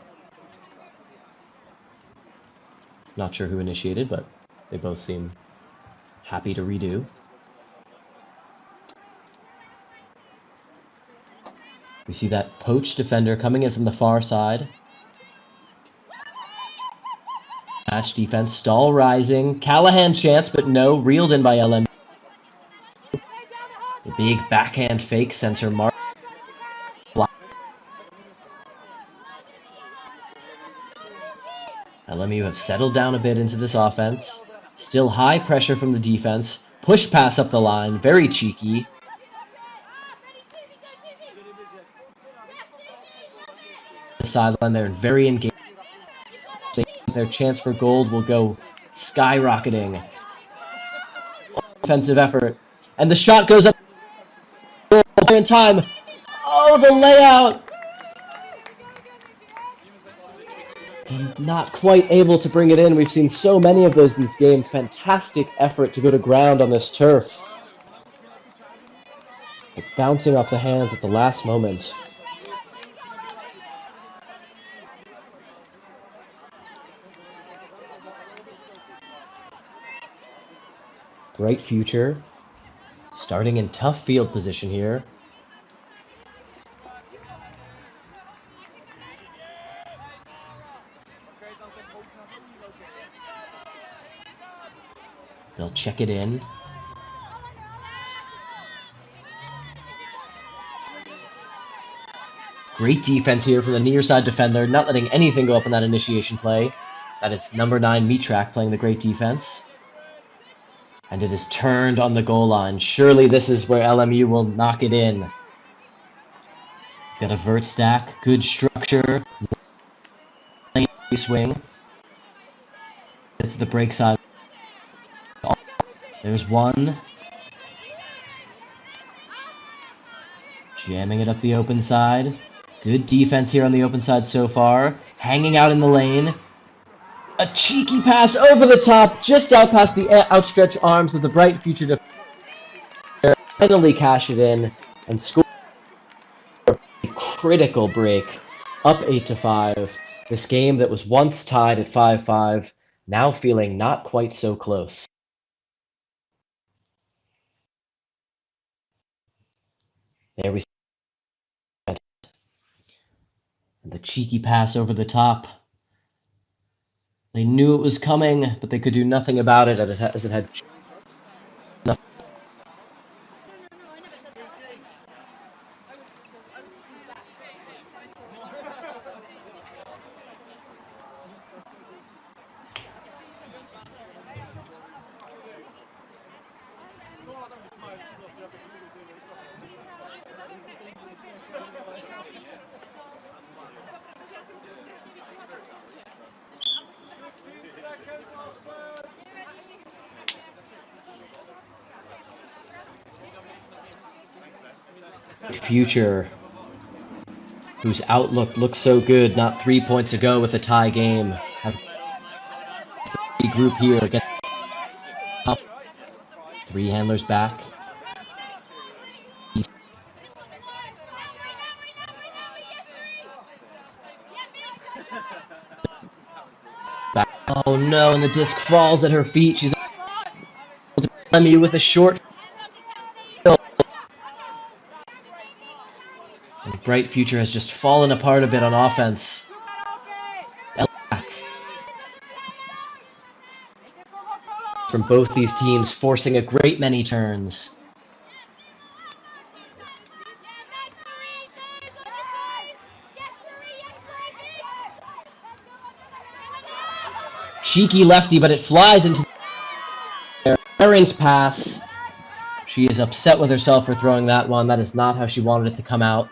Not sure who initiated, but they both seem happy to redo. We see that poached defender coming in from the far side. Match defense, Stahl rising. Callahan chance, but no, reeled in by LMU. The big backhand fake sends her mark. LMU have settled down a bit into this offense. Still high pressure from the defense. Push pass up the line, very cheeky. The sideline there, very engaged. Their chance for gold will go skyrocketing. Offensive effort. And the shot goes up in time. Oh, the layout! Not quite able to bring it in. We've seen so many of those these games. Fantastic effort to go to ground on this turf. But bouncing off the hands at the last moment. Bright future. Starting in tough field position here. They'll check it in. Great defense here from the near side defender, not letting anything go up in that initiation play. That is number 9 Mitrak playing the great defense. And it is turned on the goal line. Surely this is where LMU will knock it in. Got a vert stack, good structure. swing. It's the break side. There's one. Jamming it up the open side. Good defense here on the open side so far. Hanging out in the lane. A cheeky pass over the top, just out past the outstretched arms of the bright future defender. Finally cash it in and score a critical break. Up 8-5. This game that was once tied at 5-5, now feeling not quite so close. There we see it. And the cheeky pass over the top. They knew it was coming, but they could do nothing about it as it had nothing. Future, whose outlook looked so good not 3 points ago with a tie game, have the group here. Get three handlers back. Oh no, and the disc falls at her feet. She's able to LMU with a short field. And Bright Future has just fallen apart a bit on offense. From both these teams, forcing a great many turns. Cheeky lefty, but it flies into the errant pass. She is upset with herself for throwing that one. That is not how she wanted it to come out.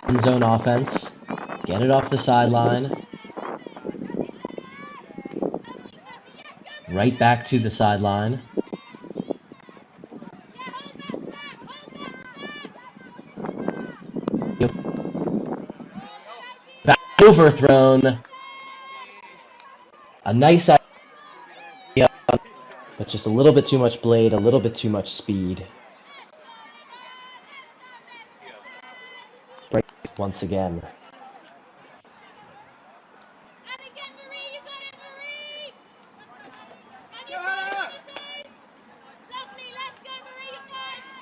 End zone offense. Get it off the sideline. Right back to the sideline. Back overthrown. A nice idea, but just a little bit too much blade, a little bit too much speed. Break once again.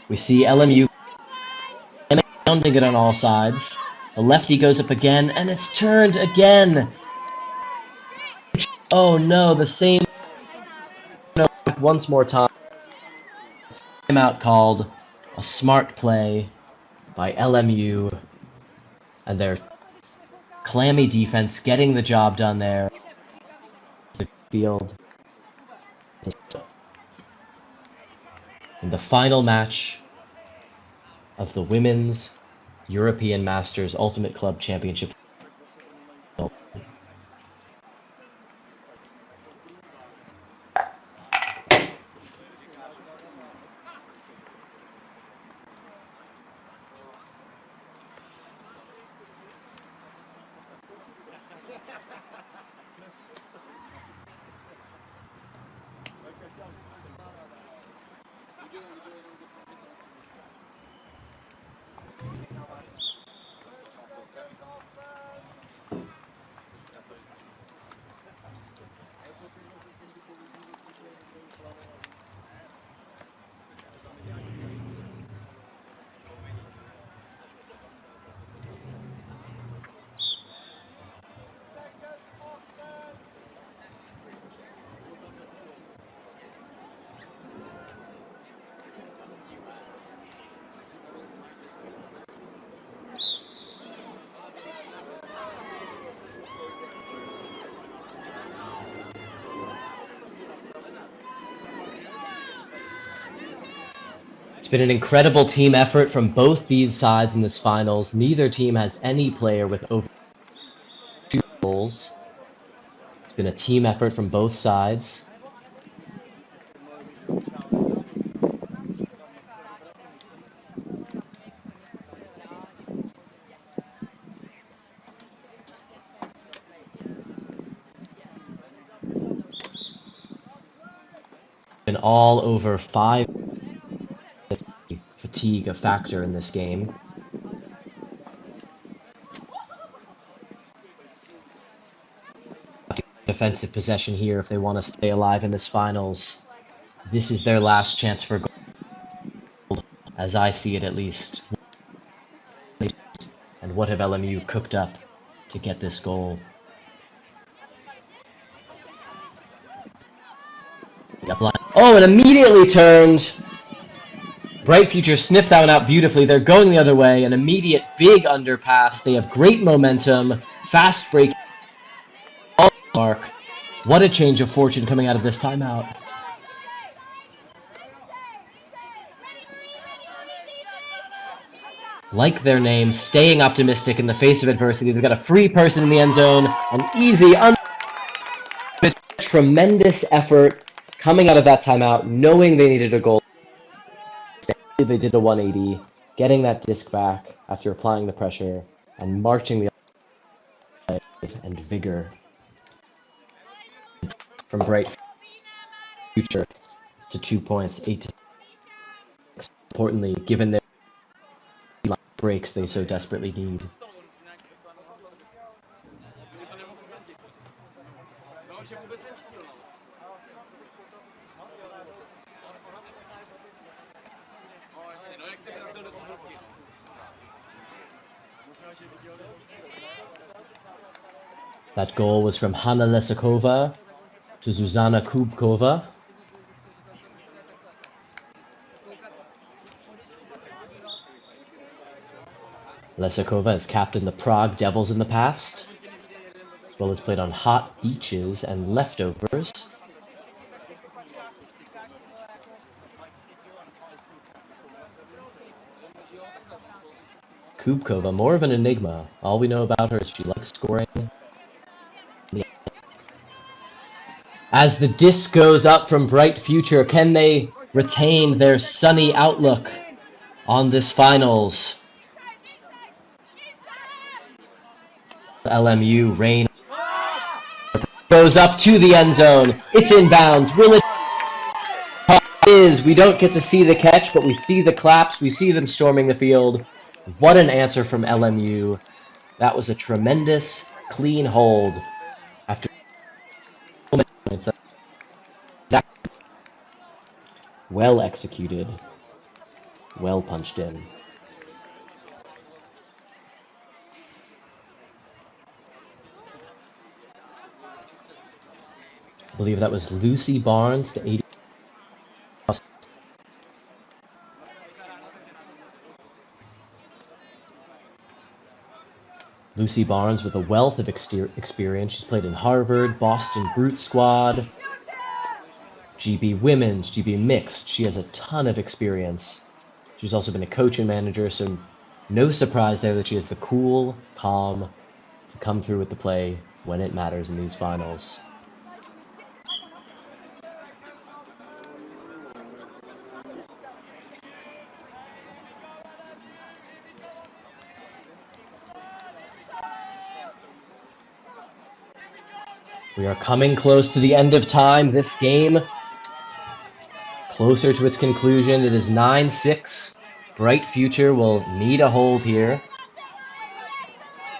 We see LMU pounding it on all sides. The lefty goes up again, and it's turned again. Oh no, the same. No, once more time. Timeout called. A smart play by LMU. And their clammy defense getting the job done there. The field. In the final match of the Women's European Masters Ultimate Club Championship. It's been an incredible team effort from both these sides in this finals. Neither team has any player with over 2 goals. It's been a team effort from both sides. Been all over 5 fatigue a factor in this game. Defensive possession here if they want to stay alive in this finals. This is their last chance for gold, as I see it at least. And what have LMU cooked up to get this goal? Oh, and immediately turned. Bright Future sniffed that one out beautifully. They're going the other way. An immediate big underpass. They have great momentum. Fast break. Mark. What a change of fortune coming out of this timeout. Like their name, staying optimistic in the face of adversity. They've got a free person in the end zone. An easy, tremendous effort coming out of that timeout, knowing they needed a goal. They did a 180, getting that disc back after applying the pressure and marching the and vigor from Bright Future to 2 points, 8 to 6. Importantly, given their breaks they so desperately need. That goal was from Hanna Lesakova to Zuzana Kubkova. Lesakova has captained the Prague Devils in the past, as well as played on hot beaches and leftovers. Kubkova, more of an enigma. All we know about her is she likes scoring. As the disc goes up from Bright Future, can they retain their sunny outlook on this finals? LMU rain goes up to the end zone. It's inbounds. Will it is? We don't get to see the catch, but we see the claps. We see them storming the field. What an answer from LMU. That was a tremendous, clean hold after well executed, well punched in. I believe that was Lucy Barnes to 80. Lucy Barnes with a wealth of experience. She's played in Harvard, Boston Brute Squad, GB Women's, GB Mixed. She has a ton of experience. She's also been a coach and manager, so no surprise there that she has the cool, calm to come through with the play when it matters in these finals. We are coming close to the end of time. This game, closer to its conclusion. It is 9-6. Bright Future will need a hold here.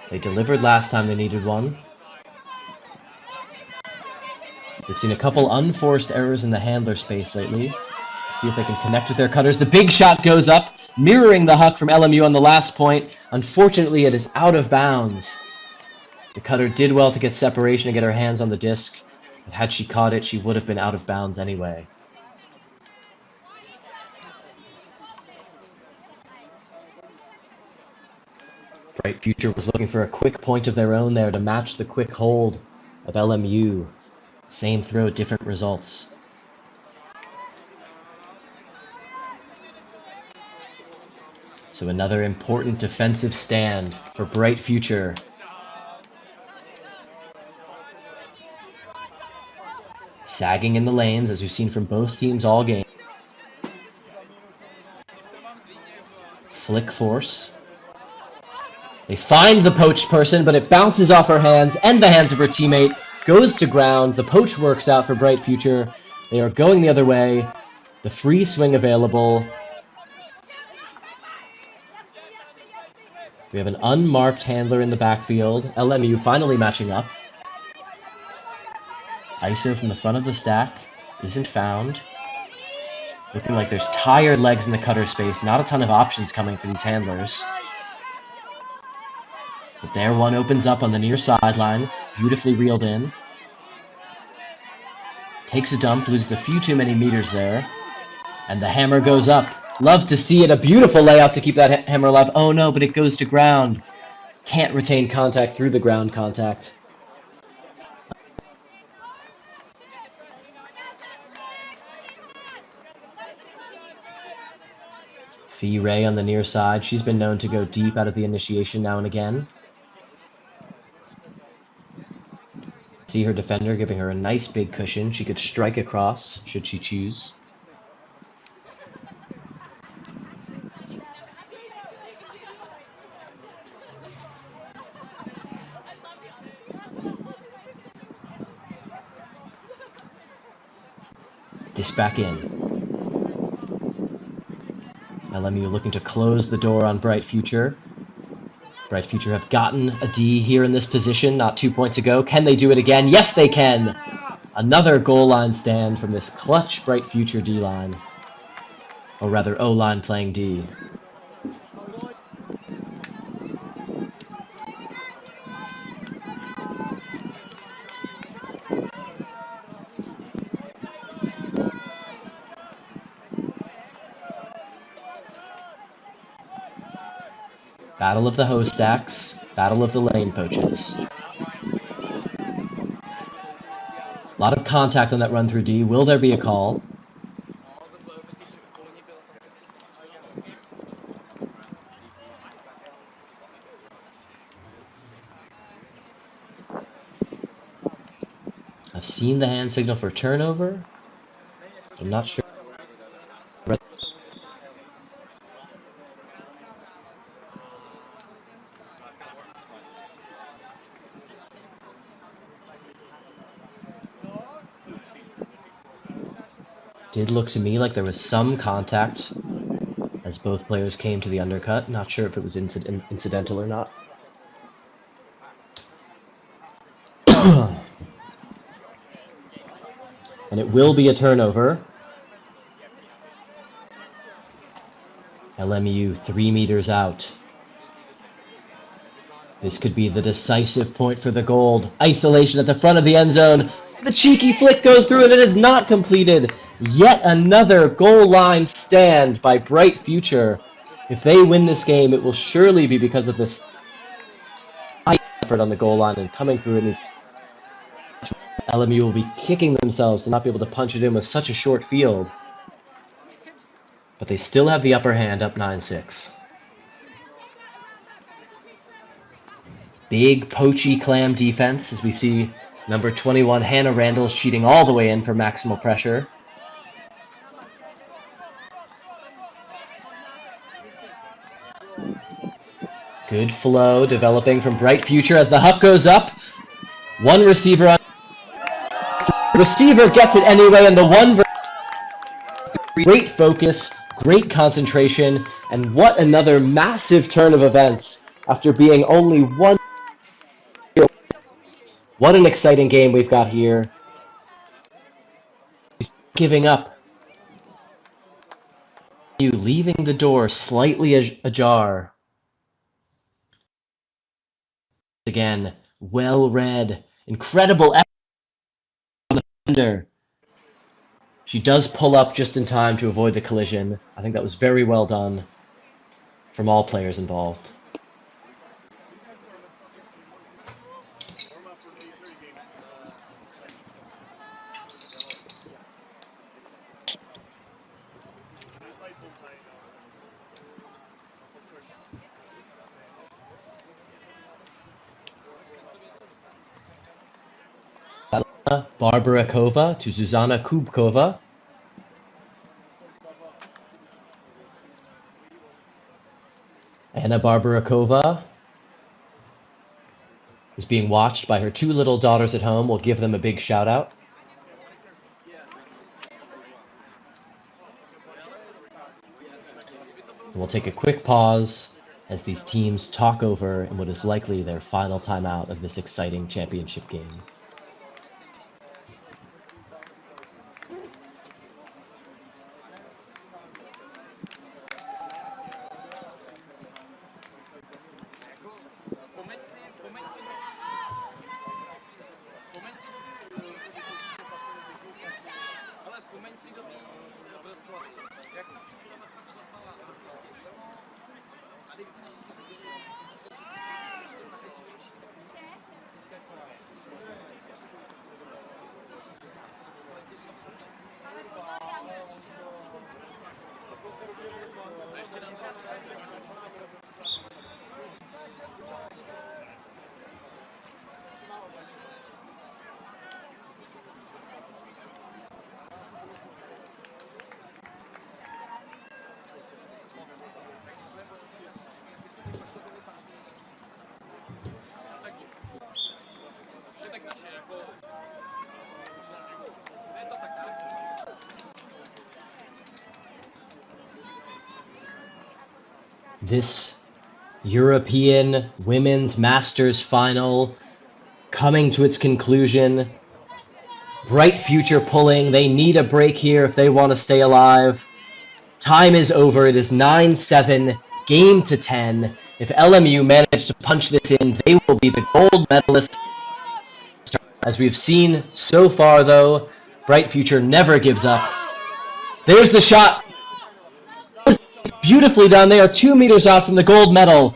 They delivered last time they needed one. We've seen a couple unforced errors in the handler space lately. Let's see if they can connect with their cutters. The big shot goes up, mirroring the huck from LMU on the last point. Unfortunately, it is out of bounds. The cutter did well to get separation and get her hands on the disc, but had she caught it, she would have been out of bounds anyway. Bright Future was looking for a quick point of their own there to match the quick hold of LMU. Same throw, different results. So another important defensive stand for Bright Future. Sagging in the lanes, as we've seen from both teams all game. Flick force. They find the poached person, but it bounces off her hands and the hands of her teammate. Goes to ground. The poach works out for Bright Future. They are going the other way. The free swing available. We have an unmarked handler in the backfield. LMU finally matching up. ISO from the front of the stack isn't found. Looking like there's tired legs in the cutter space. Not a ton of options coming for these handlers. But there one opens up on the near sideline. Beautifully reeled in. Takes a dump, loses a few too many meters there. And the hammer goes up. Love to see it. A beautiful layout to keep that hammer alive. Oh no, but it goes to ground. Can't retain contact through the ground contact. Fee Ray on the near side. She's been known to go deep out of the initiation now and again. See her defender giving her a nice big cushion. She could strike across should she choose. This back in. LMU looking to close the door on Bright Future. Bright Future have gotten a D here in this position not 2 points ago. Can they do it again? Yes, they can! Another goal line stand from this clutch Bright Future D-line. Or rather, O-line playing D. Battle of the hoe stacks, battle of the lane poaches. A lot of contact on that run through D. Will there be a call? I've seen the hand signal for turnover. I'm not sure. Did look to me like there was some contact as both players came to the undercut. Not sure if it was incidental or not. And it will be a turnover. LMU 3 meters out. This could be the decisive point for the gold. Isolation at the front of the end zone. The cheeky flick goes through and it is not completed. Yet another goal line stand by Bright Future. If they win this game, it will surely be because of this high effort on the goal line and coming through it. LMU will be kicking themselves to not be able to punch it in with such a short field. But they still have the upper hand, up 9-6. Big poachy clam defense as we see number 21 Hannah Randall's cheating all the way in for maximal pressure. Good flow developing from Bright Future as the huck goes up. One receiver on. Receiver gets it anyway, and the one. Great focus, great concentration, and what another massive turn of events after being only one. What an exciting game we've got here. Giving up. You leaving the door slightly ajar. Again, well read, incredible effort on the defender. She does pull up just in time to avoid the collision. I think that was very well done from all players involved. Barbarakova to Zuzana Kubkova. Anna Barbarakova is being watched by her two little daughters at home. We'll give them a big shout out. And we'll take a quick pause as these teams talk over in what is likely their final timeout of this exciting championship game. This European Women's Masters Final coming to its conclusion. Bright future pulling. They need a break here if they want to stay alive. Time is over. It is 9-7, game to 10. If LMU manage to punch this in, they will be the gold medalists. As we've seen so far, though, Bright Future never gives up. There's the shot. Beautifully done. They are 2 meters out from the gold medal.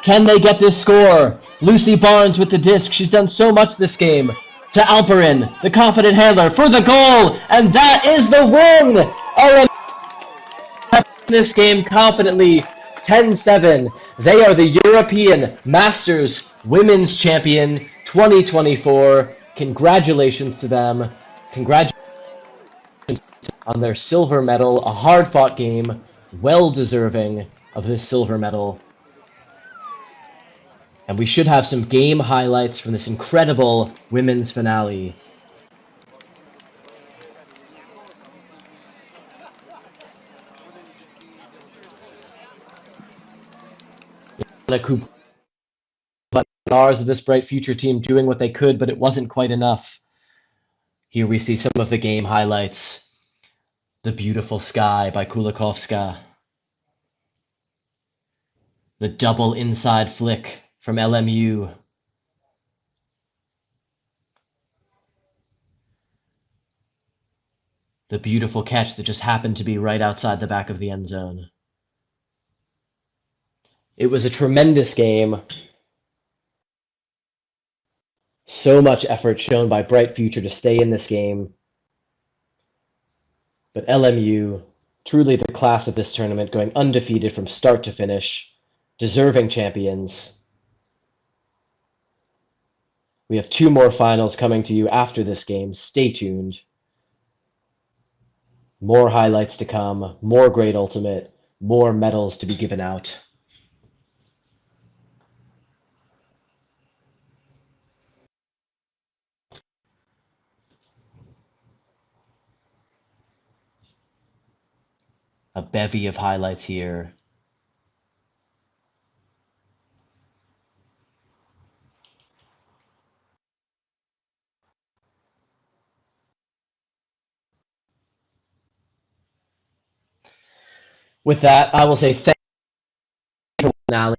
Can they get this score? Lucy Barnes with the disc. She's done so much this game. To Alperin, the confident handler, for the goal. And that is the win! This game confidently 10-7. They are the European Masters Women's Champion 2024. Congratulations to them. Congratulations on their silver medal. A hard-fought game. Well deserving of this silver medal. And we should have some game highlights from this incredible women's finale. Of this Bright Future team doing what they could, but it wasn't quite enough. Here we see some of the game highlights. The Beautiful Sky by Kulikovska. The double inside flick from LMU. The beautiful catch that just happened to be right outside the back of the end zone. It was a tremendous game. So much effort shown by Bright Future to stay in this game. But LMU, truly the class of this tournament, going undefeated from start to finish, deserving champions. We have 2 more finals coming to you after this game. Stay tuned. More highlights to come, more great ultimate, more medals to be given out. A bevy of highlights here. With that, I will say thank you for finale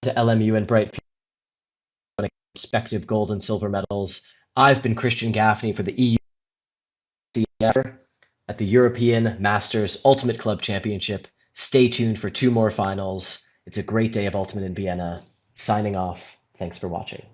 to LMU and Bright Future, respective gold and silver medals. I've been Christian Gaffney for the EMUCC at the European Masters Ultimate Club Championship. Stay tuned for 2 more finals. It's a great day of Ultimate in Vienna. Signing off. Thanks for watching.